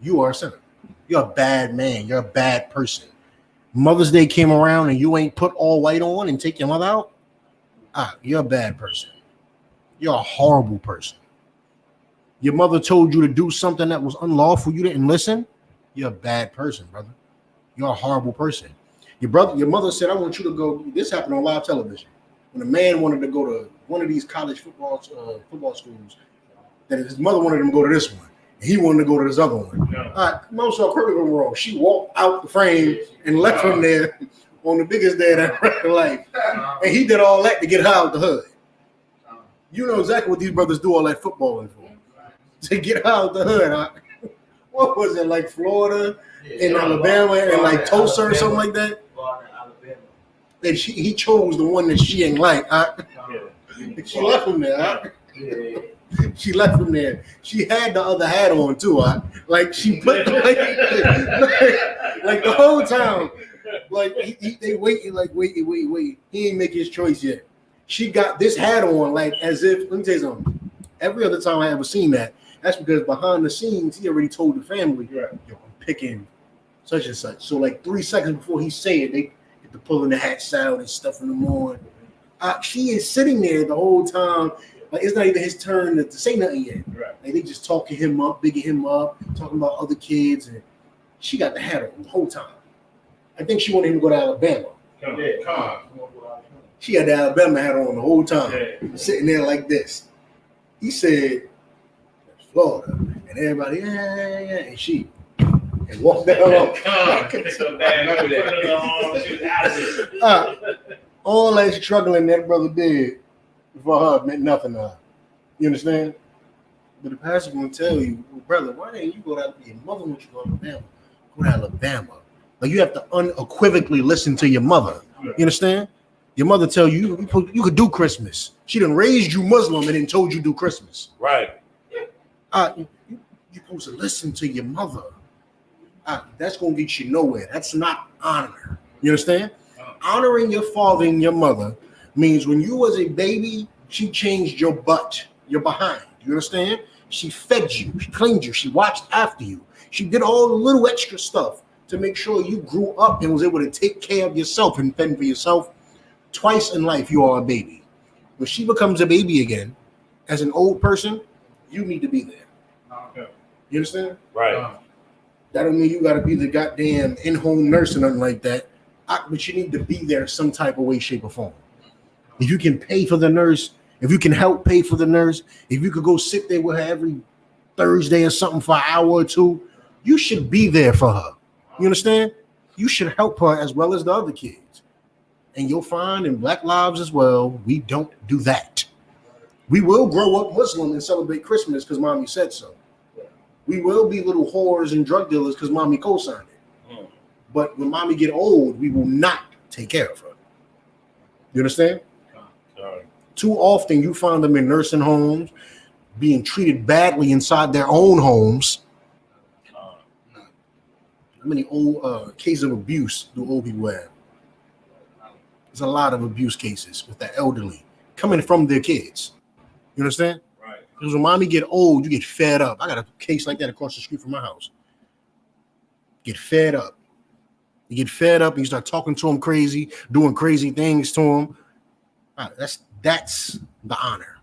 you are a sinner. You're a bad man. You're a bad person. Mother's Day came around and you ain't put all white on and take your mother out. You're a bad person. You're a horrible person. Your mother told you to do something that was unlawful. You didn't listen. You're a bad person, brother. You're a horrible person. Your mother said, I want you to go. This happened on live television. When a man wanted to go to one of these college football schools, that his mother wanted him to go to this one. And he wanted to go to this other one. Yeah. All right, most of her wrong. She walked out the frame and left him there on the biggest day of her life. And he did all that to get her out the hood. You know exactly what these brothers do all that footballing for. To get out the hood. Huh? What was it, like Florida and Alabama and like Tulsa or something like that? And he chose the one that she ain't like. Huh? She left him there. Huh? She left him there. She had the other hat on too. Huh? Like she put like the whole time. Like they waiting, like wait. He ain't make his choice yet. She got this hat on, like as if. Let me tell you something. Every other time I ever seen that, that's because behind the scenes he already told the family, "Yo, I'm picking such and such." So like 3 seconds before he say it, they get to pulling the hats out and stuffing them on. She is sitting there the whole time. Like it's not even his turn to say nothing yet. Right. Like they just talking him up, bigging him up, talking about other kids, and she got the hat on the whole time. I think she wanted him to go to Alabama. Come on. She had the Alabama hat on the whole time, sitting there like this. He said, Florida, and everybody, yeah, and she walked the hell up. All that struggling that brother did for her meant nothing to her. You understand? But the pastor gonna tell you, well, brother, why didn't you go to your mother when you go to Alabama? Go to Alabama. Like you have to unequivocally listen to your mother. You understand? Your mother tell you you could do Christmas. She done raised you Muslim and then told you do Christmas. Right. You're supposed to listen to your mother. That's gonna get you nowhere. That's not honor. You understand? Honoring your father and your mother means when you was a baby, she changed your butt, your behind. You understand? She fed you, she cleaned you, she watched after you. She did all the little extra stuff to make sure you grew up and was able to take care of yourself and fend for yourself. Twice in life, you are a baby. When she becomes a baby again, as an old person, you need to be there. Okay. You understand? Right. That don't mean you got to be the goddamn in-home nurse or nothing like that. But you need to be there some type of way, shape, or form. If you can pay for the nurse, if you can help pay for the nurse, if you could go sit there with her every Thursday or something for an hour or two, you should be there for her. You understand? You should help her as well as the other kids. And you'll find in Black lives as well, we don't do that. We will grow up Muslim and celebrate Christmas because mommy said so. We will be little whores and drug dealers because mommy co-signed it. But when mommy get old, we will not take care of her. You understand? Too often you find them in nursing homes, being treated badly inside their own homes. How many old cases of abuse do old people have? There's a lot of abuse cases with the elderly coming from their kids. You understand? Right. Because when mommy get old, you get fed up. I got a case like that across the street from my house. Get fed up. You get fed up and you start talking to them crazy, doing crazy things to them. Right, that's the honor.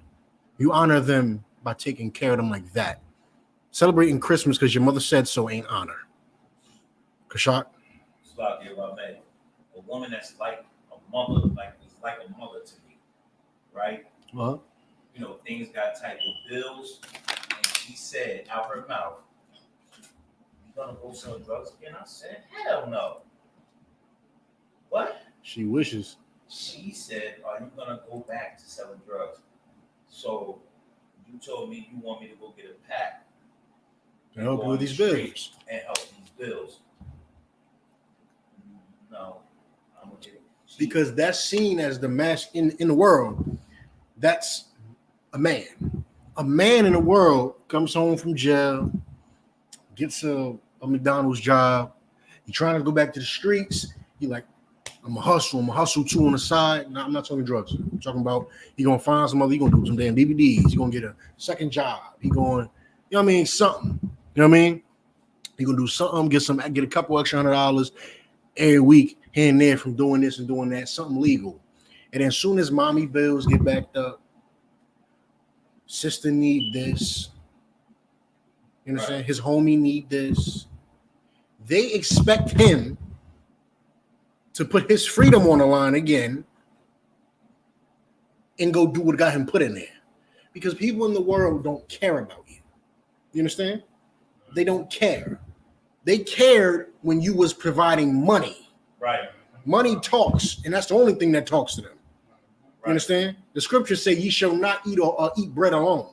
You honor them by taking care of them like that. Celebrating Christmas because your mother said so ain't honor. Kashak? A woman that's like a mother, like a mother to me, right? Uh-huh. You know, things got tight with bills, and she said out her mouth, "You gonna go sell drugs again?" I said, "Hell no." What? She wishes. She said, "Are you gonna go back to selling drugs?" So you told me you want me to go get a pack to help you with these bills and help these bills. No, I'm gonna get it. Because that's seen as the mass in the world. That's a man. A man in the world comes home from jail, gets a McDonald's job. He trying to go back to the streets. He like, I'm a hustle too on the side. No, I'm not talking drugs. I'm talking about he gonna find some other, he gonna do some damn DVDs. He gonna get a second job. He going, you know what I mean, something. You know what I mean? He gonna do something, get a couple extra $100 every week here and there from doing this and doing that, something legal. And then as soon as mommy bills get backed up, sister need this. You understand? Right. His homie need this. They expect him to put his freedom on the line again and go do what got him put in there. Because people in the world don't care about you. You understand? They don't care. They cared when you was providing money. Right. Money talks, and that's the only thing that talks to them. You understand? The scriptures say ye shall not eat or eat bread alone.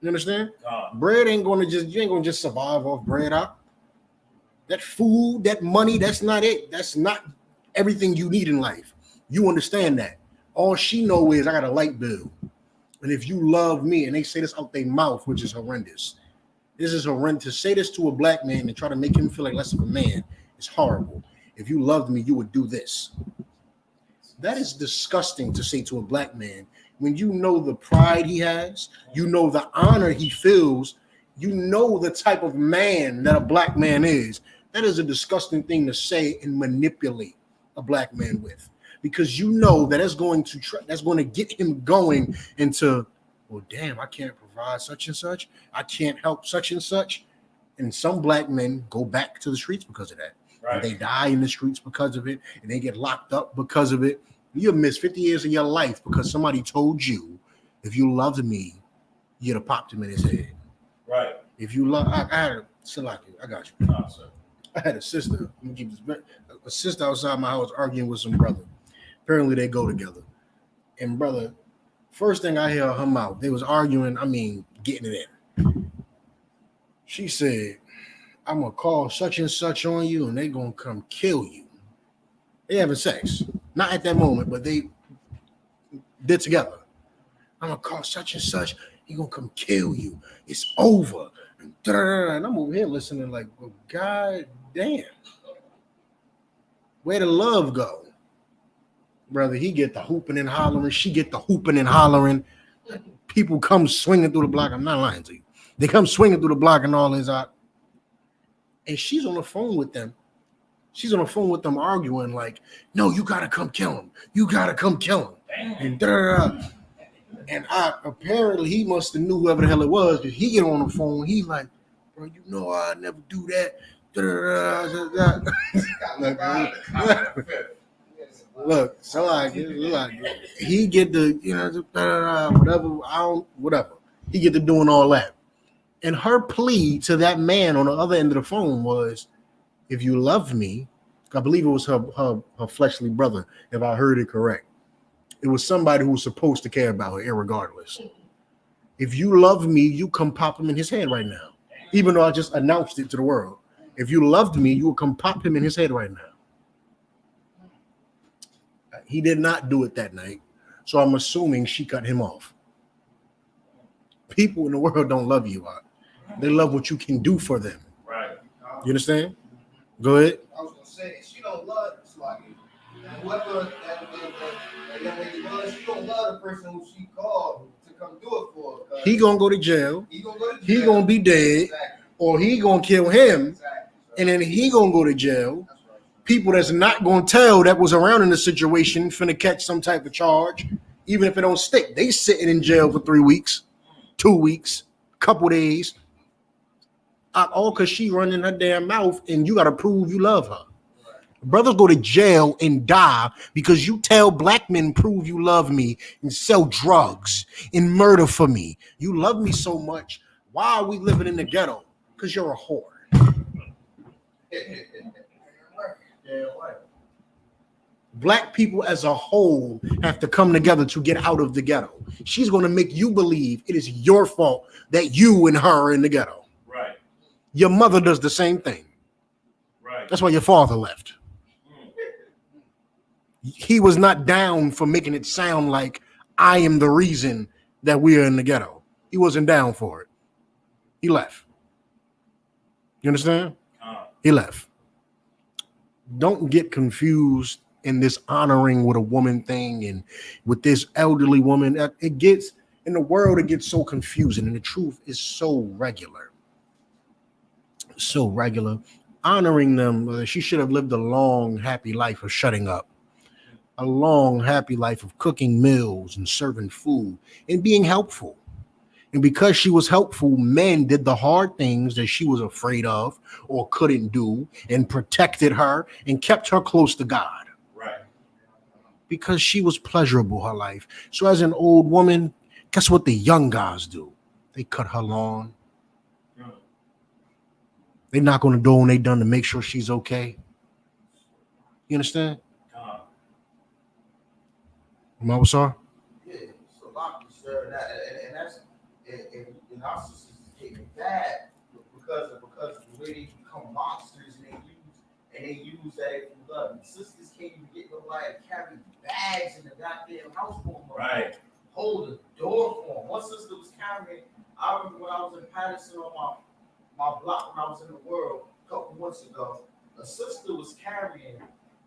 You understand? Bread ain't gonna just, you ain't gonna just survive off bread out. That food, that money, that's not it. That's not everything you need in life. You understand that. All she know is I got a light bill. And if you love me, and they say this out their mouth, which is horrendous. This is horrendous. To say this to a black man and try to make him feel like less of a man is horrible. If you loved me, you would do this. That is disgusting to say to a black man when you know the pride he has, you know the honor he feels, you know the type of man that a black man is. That is a disgusting thing to say and manipulate a black man with, because you know that that's going to get him going into, well, damn, I can't provide such and such, I can't help such and such, and some black men go back to the streets because of that. Right. They die in the streets because of it, and they get locked up because of it. You'll miss 50 years of your life because somebody told you, if you loved me, you'd have popped him in his head. Right. If you love, I got you. No, sir. I had a sister. A sister outside my house arguing with some brother. Apparently they go together. And brother, first thing I hear her mouth, they was arguing. I mean, getting it in. She said, I'm gonna call such and such on you, and they gonna come kill you. They having sex, not at that moment, but they did together. I'm gonna call such and such. He gonna come kill you. It's over. And I'm over here listening like, well, God damn. Where the love go? Brother, he get the hooping and hollering. She get the hooping and hollering. People come swinging through the block. I'm not lying to you. They come swinging through the block and all this out. And she's on the phone with them. She's on the phone with them arguing like, no, you got to come kill him. You got to come kill him. And and apparently he must have knew whoever the hell it was, because he get on the phone. He's like, bro, you know I never do that. Look, so like he get the, whatever. He get to doing all that. And her plea to that man on the other end of the phone was, if you love me, I believe it was her fleshly brother, if I heard it correct. It was somebody who was supposed to care about her, irregardless. If you love me, you come pop him in his head right now. Even though I just announced it to the world. If you loved me, you would come pop him in his head right now. He did not do it that night. So I'm assuming she cut him off. People in the world don't love you. They love what you can do for them. Right. You understand? Go ahead. I was gonna say, she don't love Sluggy. And whoever that young lady was, she don't love the person who she called to come do it for. He gonna go to jail. He gonna go to jail. He gonna be dead, exactly. Or he gonna kill him, Exactly. and then he gonna go to jail. That's right. People that's not gonna tell that was around in the situation finna catch some type of charge, even if it don't stick. They sitting in jail for 3 weeks, 2 weeks, couple days. All because she running her damn mouth, and you got to prove you love her. Brothers go to jail and die because you tell black men, prove you love me, and sell drugs and murder for me. You love me so much. Why are we living in the ghetto? Because you're a whore. Black people as a whole have to come together to get out of the ghetto. She's going to make you believe it is your fault that you and her are in the ghetto. Right. Your mother does the same thing. Right. That's why your father left. He was not down for making it sound like I am the reason that we are in the ghetto. He wasn't down for it. He left. You understand? He left. Don't get confused in this honoring with a woman thing and with this elderly woman. It gets, in the world, it gets so confusing, and the truth is so regular. So regular. Honoring them, she should have lived a long, happy life of shutting up. A long, happy life of cooking meals and serving food and being helpful. And because she was helpful, men did the hard things that she was afraid of or couldn't do, and protected her and kept her close to God. Right. Because she was pleasurable, her life. So as an old woman, guess what the young guys do? They cut her lawn. They knock on the door when they done to make sure she's okay. You understand? Mama, sorry? sir, and that's and our sisters taking it bad because of the way they become monsters and they use that for love. And sisters can't even get nobody to carry bags in the goddamn house for them. Right. Hold the door for them. One sister was carrying. I remember when I was in Patterson on my block when I was in the world a couple months ago. A sister was carrying,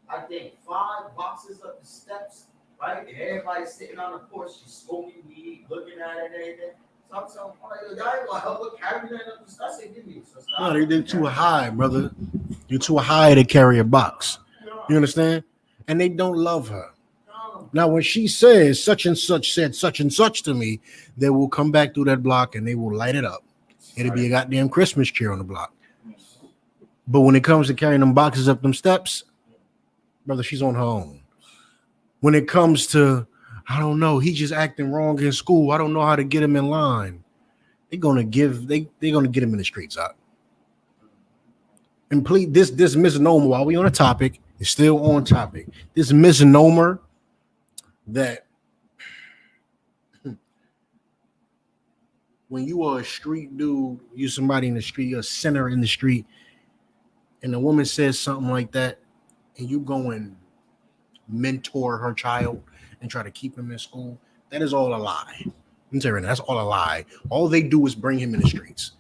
I think, 5 boxes up the steps, right? And everybody's sitting on the porch, she's smoking weed, looking at it and everything. So I'm telling her, y'all ain't gonna help her carry that up the steps. I said, give me so No, they're too high, brother. You're too high to carry a box. You understand? And they don't love her. Now, when she says such and such said such and such to me, they will come back through that block and they will light it up. It'll be a goddamn Christmas tree on the block. But when it comes to carrying them boxes up them steps, brother, she's on her own. When it comes to, I don't know, he just acting wrong in school, I don't know how to get him in line. They're gonna get him in the streets out. And please, this misnomer, while we on a topic, is still on topic. This misnomer that when you are a street dude, you somebody in the street, you're a sinner in the street, and a woman says something like that, and you go and mentor her child and try to keep him in school, that is all a lie. I'm telling you, that's all a lie. All they do is bring him in the streets.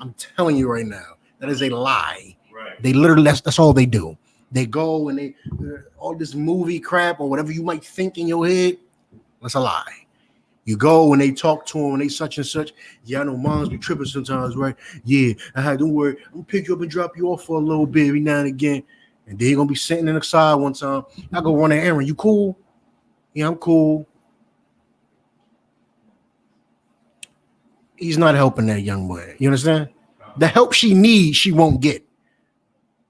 I'm telling you right now, that is a lie. Right. They literally, that's all they do. They go and they all this movie crap or whatever you might think in your head, that's a lie. You go and they talk to them and they such and such. Yeah, I know moms be tripping sometimes, right? Yeah, don't worry. I'm gonna pick you up and drop you off for a little bit every now and again. And then you're gonna be sitting in the side one time. I go run an errand. You cool? Yeah, I'm cool. He's not helping that young boy. You understand? The help she needs, she won't get.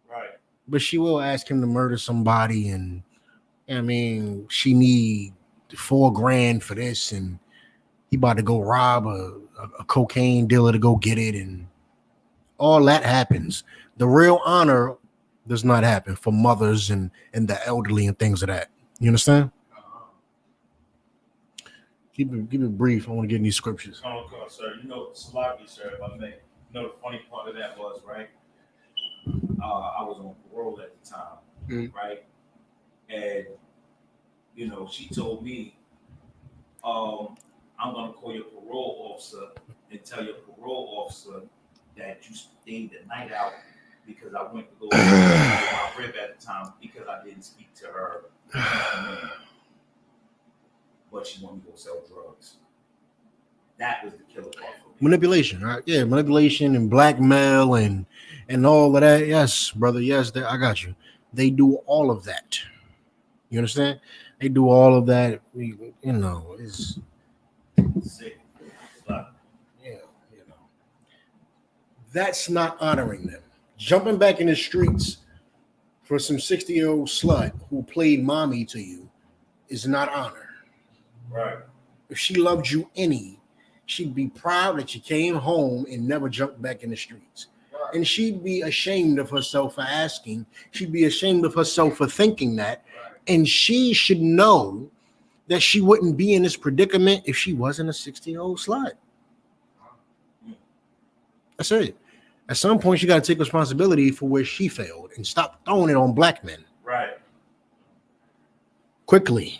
Right. But she will ask him to murder somebody, and I mean, she need $4,000 for this, and he about to go rob a cocaine dealer to go get it, and all that happens. The real honor does not happen for mothers and the elderly and things of that. You understand? Keep it brief. I want to get in these scriptures. Oh, sir. You know, Salaki, sir, if I may. You know, the funny part of that was, right? I was on parole at the time, right? And, you know, she told me, I'm going to call your parole officer and tell your parole officer that you stayed the night out because I went to go with my rib at the time because I didn't speak to her. But she wanted to go sell drugs. That was the killer part for me. Manipulation, right? Yeah, manipulation and blackmail and all of that. Yes, brother. Yes, I got you. They do all of that. You understand? They do all of that. You know, it's sick. Yeah, you know. That's not honoring them. Jumping back in the streets for some 60-year-old slut who played mommy to you is not honor. Right. If she loved you she'd be proud that you came home and never jumped back in the streets. Right. And she'd be ashamed of herself for asking. She'd be ashamed of herself for thinking that. Right. And she should know that she wouldn't be in this predicament if she wasn't a 60-year-old slut. That's it. At some point, you got to take responsibility for where she failed and stop throwing it on black men. Right. Quickly.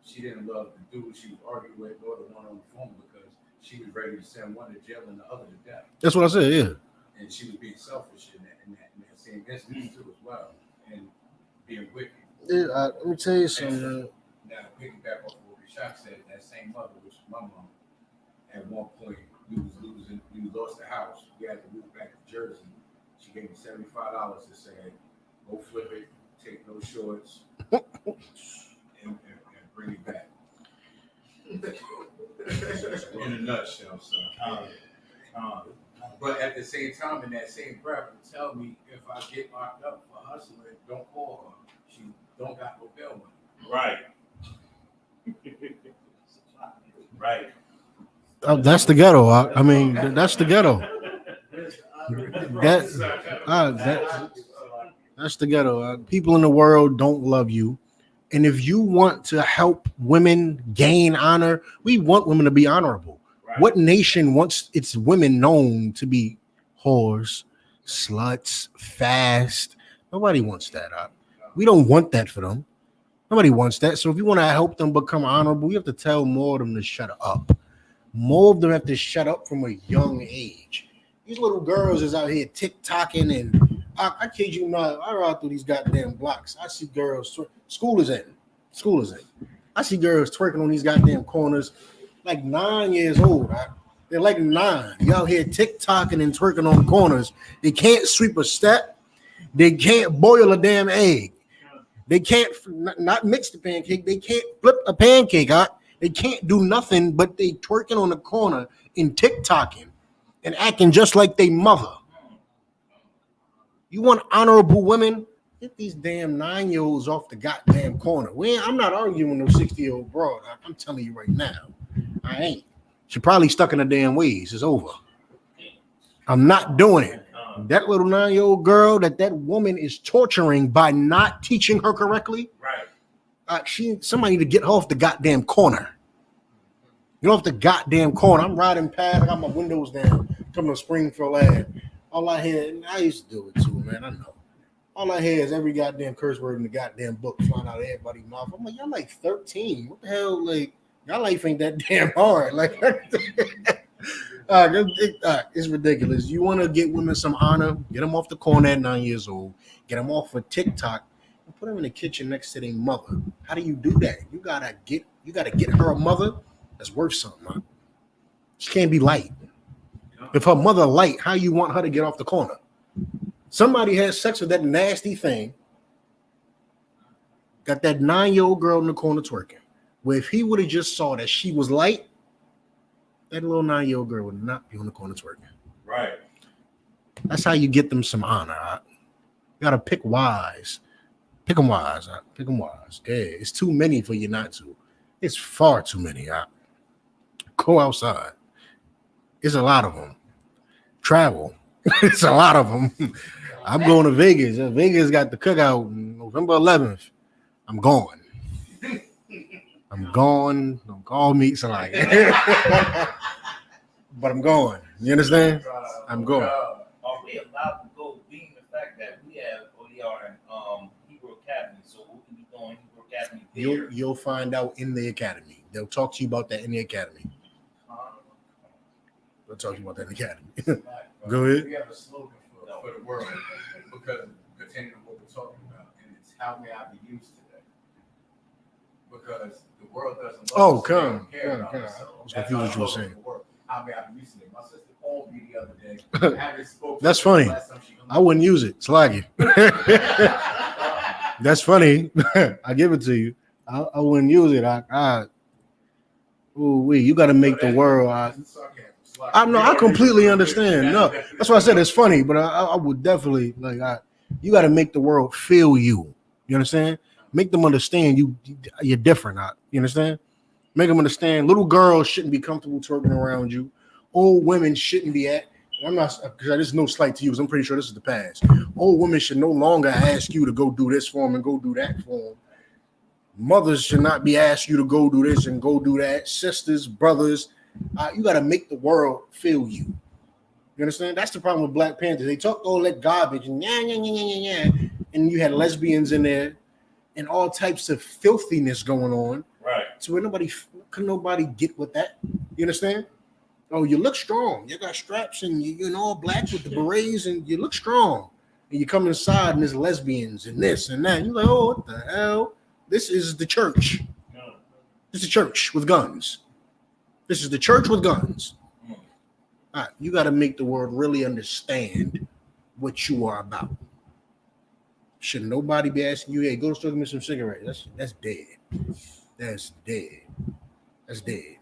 She didn't love the dude she was arguing with or the one on the phone because she was ready to send one to jail and the other to death. That's what I said, yeah. And she was being selfish in that same instance too as well, and being wicked. Yeah, let me tell you something. Now, piggyback off of what Rashak said, that same mother, which was my mom, at one point we lost the house. We had to move back to Jersey. She gave me $75 to say, go flip it, take no shorts, and bring it back. In a nutshell, son. But at the same time, in that same breath, to tell me if I get locked up for hustling, don't call her. She don't got no bail money. Right. Right. That's the ghetto. I mean, that's the ghetto. That's the ghetto. People in the world don't love you. And if you want to help women gain honor, we want women to be honorable. Right. What nation wants its women known to be whores, sluts, fast? Nobody wants that. We don't want that for them. Nobody wants that. So if you want to help them become honorable, you have to tell more of them to shut up. More of them have to shut up from a young age. These little girls is out here TikToking, and I kid you not, I ride through these goddamn blocks. I see girls. School is in. I see girls twerking on these goddamn corners, like 9 years old. They're like 9. You out here TikToking and twerking on the corners. They can't sweep a step. They can't boil a damn egg. They can't not mix the pancake. They can't flip a pancake. They can't do nothing but they twerking on the corner and TikToking and acting just like they mother. You want honorable women? Get these damn 9-year-olds off the goddamn corner. I'm not arguing with no 60-year-old broad. I'm telling you right now, I ain't. She probably stuck in the damn ways. It's over. I'm not doing it. That little 9-year-old girl that woman is torturing by not teaching her correctly. Right. Somebody need to get her off the goddamn corner. Get off the goddamn corner. I'm riding past. I got my windows down. Coming to Springfield Ave. All I hear, and I used to do it too, man. I know. All I hear is every goddamn curse word in the goddamn book flying out of everybody's mouth. I'm like, y'all like 13. What the hell? Like, y'all life ain't that damn hard. Like, it's ridiculous. You want to get women some honor? Get them off the corner at 9 years old. Get them off of TikTok and put them in the kitchen next to their mother. How do you do that? You gotta get her a mother that's worth something. Huh? She can't be light. If her mother light, how you want her to get off the corner? Somebody has sex with that nasty thing. Got that 9-year-old girl in the corner twerking. Where if he would have just saw that she was light, that little 9-year-old girl would not be on the corner twerking. Right. That's how you get them some honor. Huh? You gotta pick wise. Pick them wise. Huh? Pick them wise. Yeah, it's too many for you not to. It's far too many. Huh? Go outside. It's a lot of them. Travel. It's a lot of them. I'm going to Vegas. Vegas got the cookout November 11th. I'm going. Don't call me somebody. But I'm going. You understand? I'm going. Are we allowed to go, being the fact that we have ODR and Hebrew Academy? So we'll be going Hebrew Academy there. You'll find out in the academy. They'll talk to you about that in the academy. They'll talk to you about that in the academy. Go ahead. We have a slogan for the world because pertaining to what we're talking about, and it's how may I be used today? Because the world doesn't. Oh, come. I was confused what you were saying. How may I be used today? My sister called me the other day. I haven't spoken. That's funny. I wouldn't use it. Slaggy. That's funny. I give it to you. I wouldn't use it. You got to make the world. I completely understand. No, that's why I said it's funny, but I would definitely you got to make the world feel you. You understand? Make them understand you're different. You understand? Make them understand. Little girls shouldn't be comfortable twerking around you. Old women shouldn't be at. I'm not, because there's no slight to you. I'm pretty sure this is the past. Old women should no longer ask you to go do this for them and go do that for them. Mothers should not be asked you to go do this and go do that. Sisters, brothers. You got to make the world feel you. You understand? That's the problem with Black Panthers. They talk all that garbage and and you had lesbians in there and all types of filthiness going on. Right. So where nobody get with that. You understand? Oh, you look strong. You got straps and you're all black with the berets and you look strong. And you come inside and there's lesbians and this and that. You're like, oh, what the hell? This is the church. This is church with guns. This is the church with guns. All right, you got to make the world really understand what you are about. Should nobody be asking you, hey, go to store me some cigarettes? That's dead. That's dead. That's dead.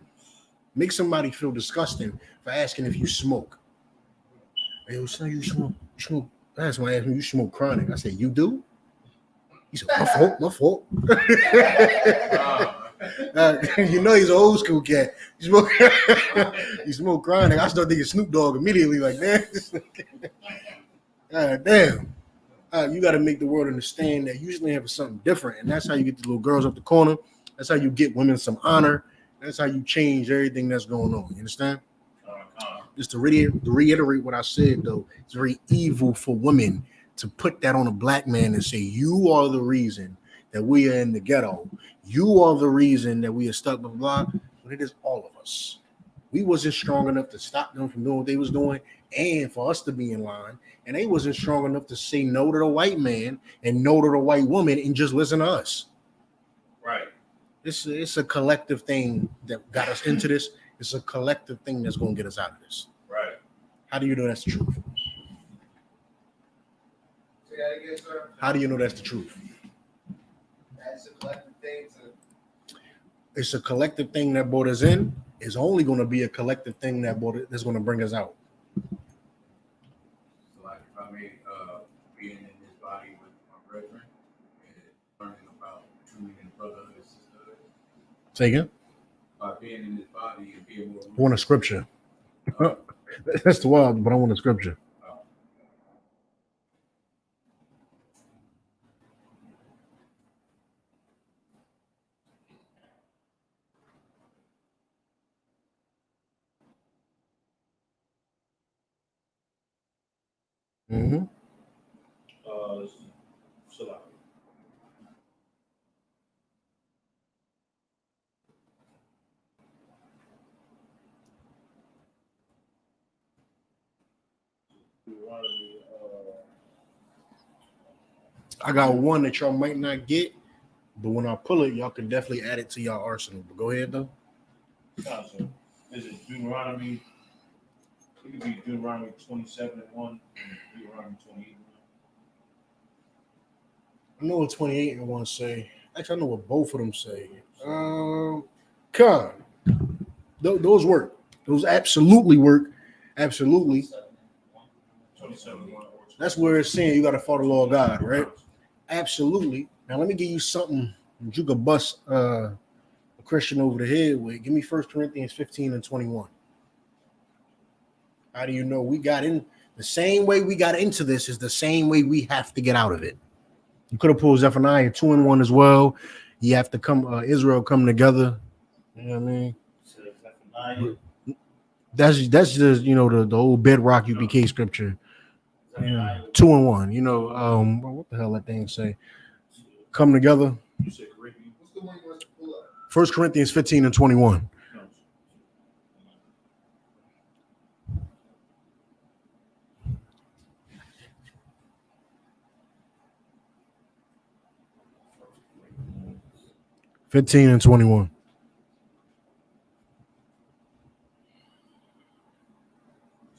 Make somebody feel disgusting for asking if you smoke. Hey, son, you smoke. You smoke. That's why I asked me, you smoke chronic. I said, you do? He said, my fault. You know he's an old school cat. You smoke chronic. I started thinking Snoop Dogg immediately, like, man. God damn. You got to make the world understand that you usually have something different, and that's how you get the little girls up the corner. That's how you get women some honor. That's how you change everything that's going on. You understand? Just to reiterate what I said, though, it's very evil for women to put that on a black man and say, you are the reason that we are in the ghetto. You are the reason that we are stuck, blah, blah, blah. But it is all of us. We wasn't strong enough to stop them from doing what they was doing and for us to be in line. And they wasn't strong enough to say no to the white man and no to the white woman and just listen to us. Right. It's a collective thing that got us into this. It's a collective thing that's going to get us out of this. Right. How do you know that's the truth? Say that again, sir. How do you know that's the truth? That's a collective thing It's a collective thing that brought us in. It's only going to be a collective thing that's going to bring us out. So like if I may being in this body with my brethren and learning about truly in brotherhood and sisterhood. Say again? By being in this body and being more. I want a scripture. That's the wild, but I want a scripture. Mm-hmm. SHALAM. I got one that y'all might not get, but when I pull it, y'all can definitely add it to y'all arsenal. But go ahead, though. Is it Deuteronomy? It could be Deuteronomy 27:1 and Deuteronomy 28:1. I know what 28 and 1 say. Actually, I know what both of them say. Con. Those work. Those absolutely work. Absolutely. 27:1. That's where it's saying you got to follow the law of God, right? Absolutely. Now, let me give you something that you could bust a Christian over the head with. Give me 1 Corinthians 15 and 21. How do you know we got in? The same way we got into this is the same way we have to get out of it. You could have pulled Zephaniah 2 and 1 as well. You have to come, Israel come together. You know what I mean? That's just the old bedrock UPK scripture. 2 and 1. What the hell that thing say? Come together. You said Corinthians. What's the one you want to pull up? 1 Corinthians 15 and 21. $15 and 21.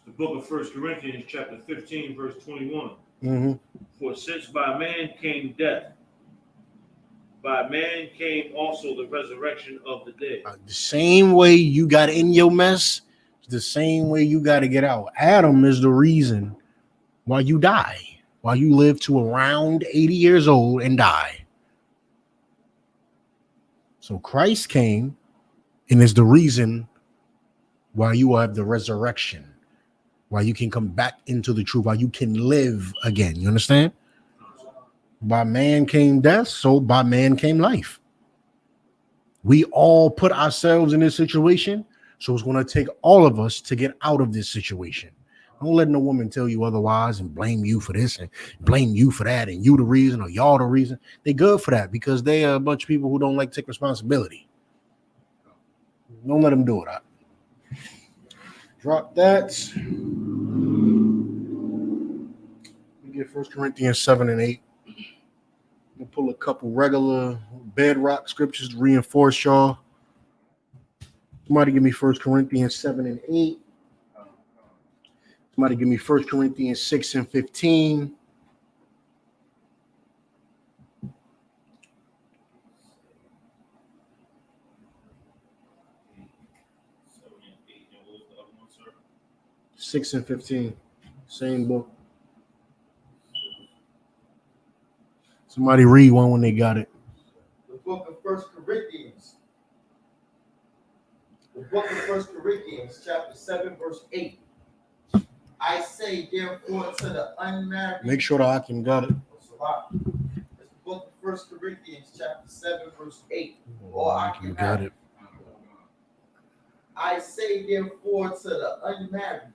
The book of 1 Corinthians, chapter 15, verse 21. Mm-hmm. For since by man came death, by man came also the resurrection of the dead. The same way you got in your mess, the same way you got to get out. Adam is the reason why you die, why you live to around 80 years old and die. So Christ came and is the reason why you have the resurrection, why you can come back into the truth, why you can live again. You understand? By man came death, so by man came life. We all put ourselves in this situation, so it's going to take all of us to get out of this situation. Don't let no woman tell you otherwise and blame you for this and blame you for that and you the reason or y'all the reason. They good for that because they are a bunch of people who don't like to take responsibility. Don't let them do it. Drop that. We get 1 Corinthians 7 and 8. We'll pull a couple regular bedrock scriptures to reinforce y'all. Somebody give me 1 Corinthians 7 and 8. Somebody give me 1 Corinthians 6 and 15. Six and 15. Same book. Somebody read one when they got it. The book of 1 Corinthians. The book of 1 Corinthians, chapter 7, verse 8. I say therefore to the unmarried. Make sure the Akim got it. It's the book of 1 Corinthians chapter 7 verse 8. Or I You can got have it. I say therefore to the unmarried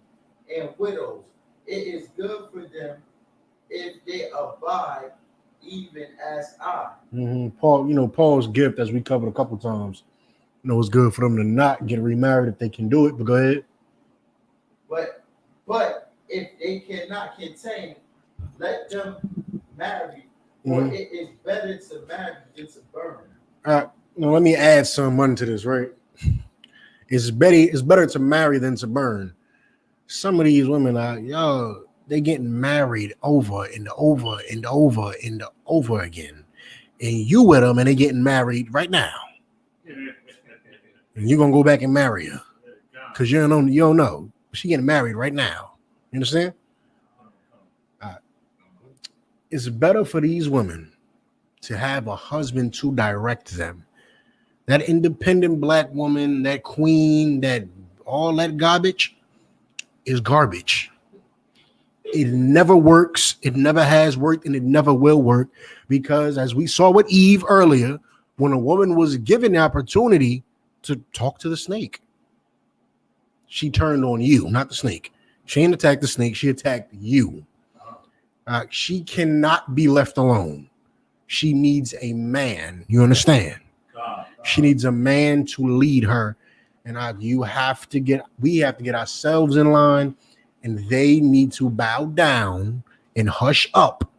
and widows, it is good for them if they abide, even as I. Paul, Paul's gift, as we covered a couple times, it's good for them to not get remarried if they can do it. But go ahead. But if they cannot contain, let them marry, for it is better to marry than to burn. All right. Now let me add some money to this, right? It's better to marry than to burn. Some of these women they getting married over and over and over and over again. And you with them and they getting married right now. And you're gonna go back and marry her. Because you don't know. She getting married right now. You understand? It's better for these women to have a husband to direct them. That independent black woman, that queen, that all that garbage is garbage. It never works. It never has worked, and it never will work, because as we saw with Eve earlier, when a woman was given the opportunity to talk to the snake, she turned on you, not the snake. She didn't attack the snake. She attacked you. She cannot be left alone. She needs a man. You understand? She needs a man to lead her. And we have to get ourselves in line, and they need to bow down and hush up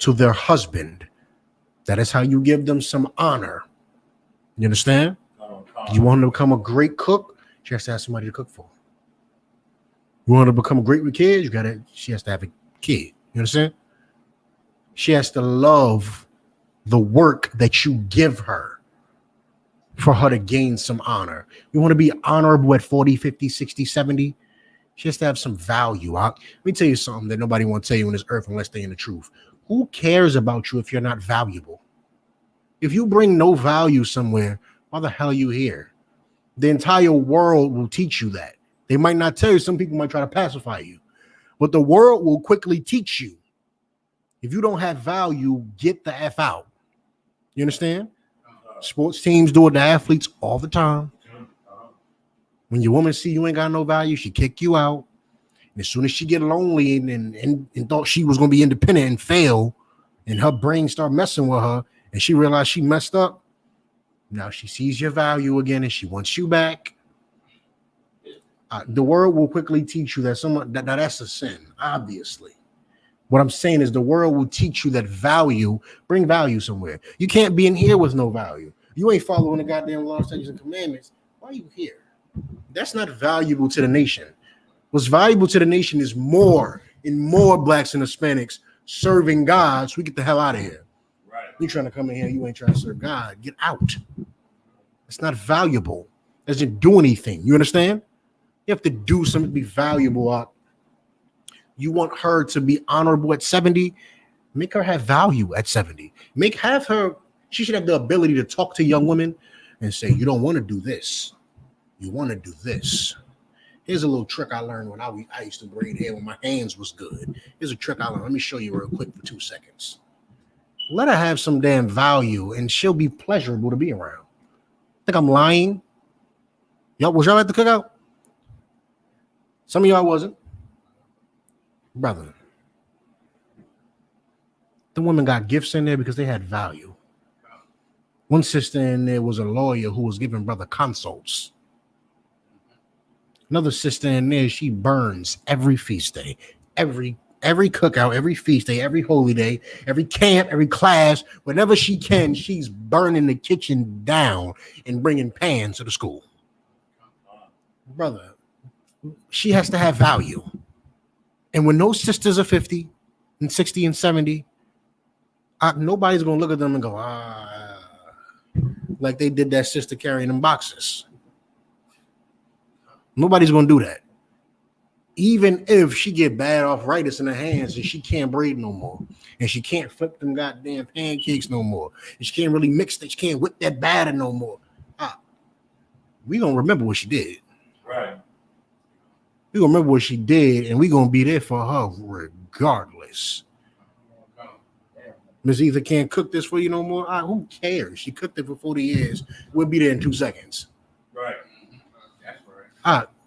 to their husband. That is how you give them some honor. You understand? You want her to become a great cook? She has to have somebody to cook for. You want her to become a great with kids? She has to have a kid. You understand? She has to love the work that you give her for her to gain some honor. You want to be honorable at 40, 50, 60, 70? She has to have some value. Let me tell you something that nobody wants to tell you on this earth unless they're in the truth. Who cares about you if you're not valuable? If you bring no value somewhere, why the hell are you here? The entire world will teach you that. They might not tell you. Some people might try to pacify you. But the world will quickly teach you. If you don't have value, get the F out. You understand? Sports teams do it to athletes all the time. When your woman see you ain't got no value, she kick you out. And as soon as she get lonely and thought she was going to be independent and fail, and her brain start messing with her, and she realized she messed up, now she sees your value again and she wants you back. The world will quickly teach you that that's a sin, obviously. What I'm saying is the world will teach you that bring value somewhere. You can't be in here with no value. You ain't following the goddamn law, statutes, and commandments. Why are you here? That's not valuable to the nation. What's valuable to the nation is more and more blacks and Hispanics serving God, so we get the hell out of here. Right. You trying to come in here, you ain't trying to serve God. Get out. It's not valuable. It doesn't do anything. You understand? You have to do something to be valuable. You want her to be honorable at 70, make her have value at 70. She should have the ability to talk to young women and say, you don't want to do this. You want to do this. Here's a little trick I learned when I used to braid hair when my hands was good. Here's a trick I learned. Let me show you real quick for 2 seconds. Let her have some damn value and she'll be pleasurable to be around. Think I'm lying? Was y'all at the cookout? Some of y'all wasn't. Brother, the women got gifts in there because they had value. One sister in there was a lawyer who was giving brother consults. Another sister in there, she burns every feast day, every cookout, every feast day, every holy day, every camp, every class, whenever she can, she's burning the kitchen down and bringing pans to the school. Brother, she has to have value. And when those sisters are 50 and 60 and 70, nobody's going to look at them and go, like they did that sister carrying them boxes. Nobody's going to do that. Even if she get bad arthritis in her hands and she can't braid no more, and she can't flip them goddamn pancakes no more, and she can't really mix that, she can't whip that batter no more. We going to remember what she did. Right. We gonna remember what she did, and we gonna be there for her regardless. Miss Ether can't cook this for you no more. Who cares? She cooked it for 40 years. We'll be there in 2 seconds. Right.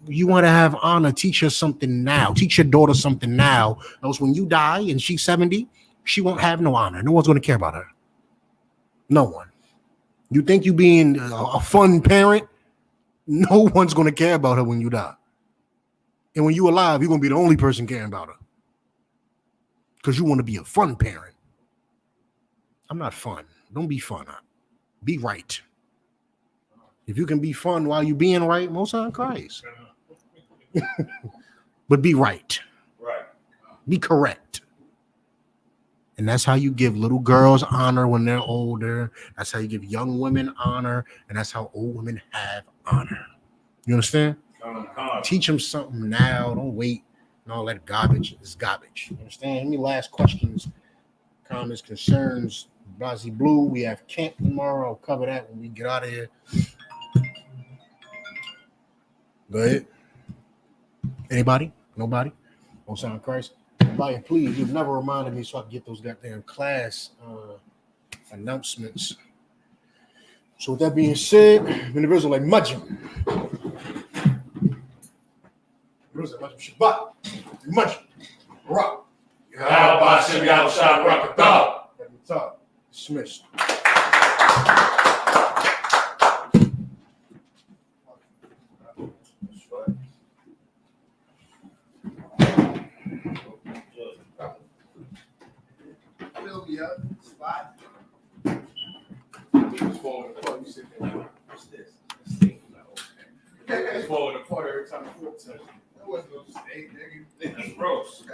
You want to have honor, teach her something now. Teach your daughter something now. Else when you die and she's 70, she won't have no honor. No one's going to care about her. No one. You think you being a fun parent? No one's going to care about her when you die. And when you alive, you're going to be the only person caring about her. Because you want to be a fun parent. I'm not fun. Don't be fun. Be right. If you can be fun while you being right, most high Christ. But be right. Right. Be correct. And that's how you give little girls honor when they're older. That's how you give young women honor. And that's how old women have honor. You understand? Teach them something now. Don't wait. And all that garbage is garbage. You understand? Any last questions, comments, concerns? Blasi Blue, we have camp tomorrow. I'll cover that when we get out of here. Go ahead. Anybody? Nobody? On Sound Christ? Everybody, please, you've never reminded me so I can get those goddamn class announcements. So with that being said, when the Israelite Mudging. Shabbat. Mudging. Rock. How about Shem Yahushua Barakatah? Dismissed. Fill me up, spot. It's falling apart. You sit there like, what's this? It's falling apart every time the foot touches it. That wasn't no mistake, nigga. That's gross.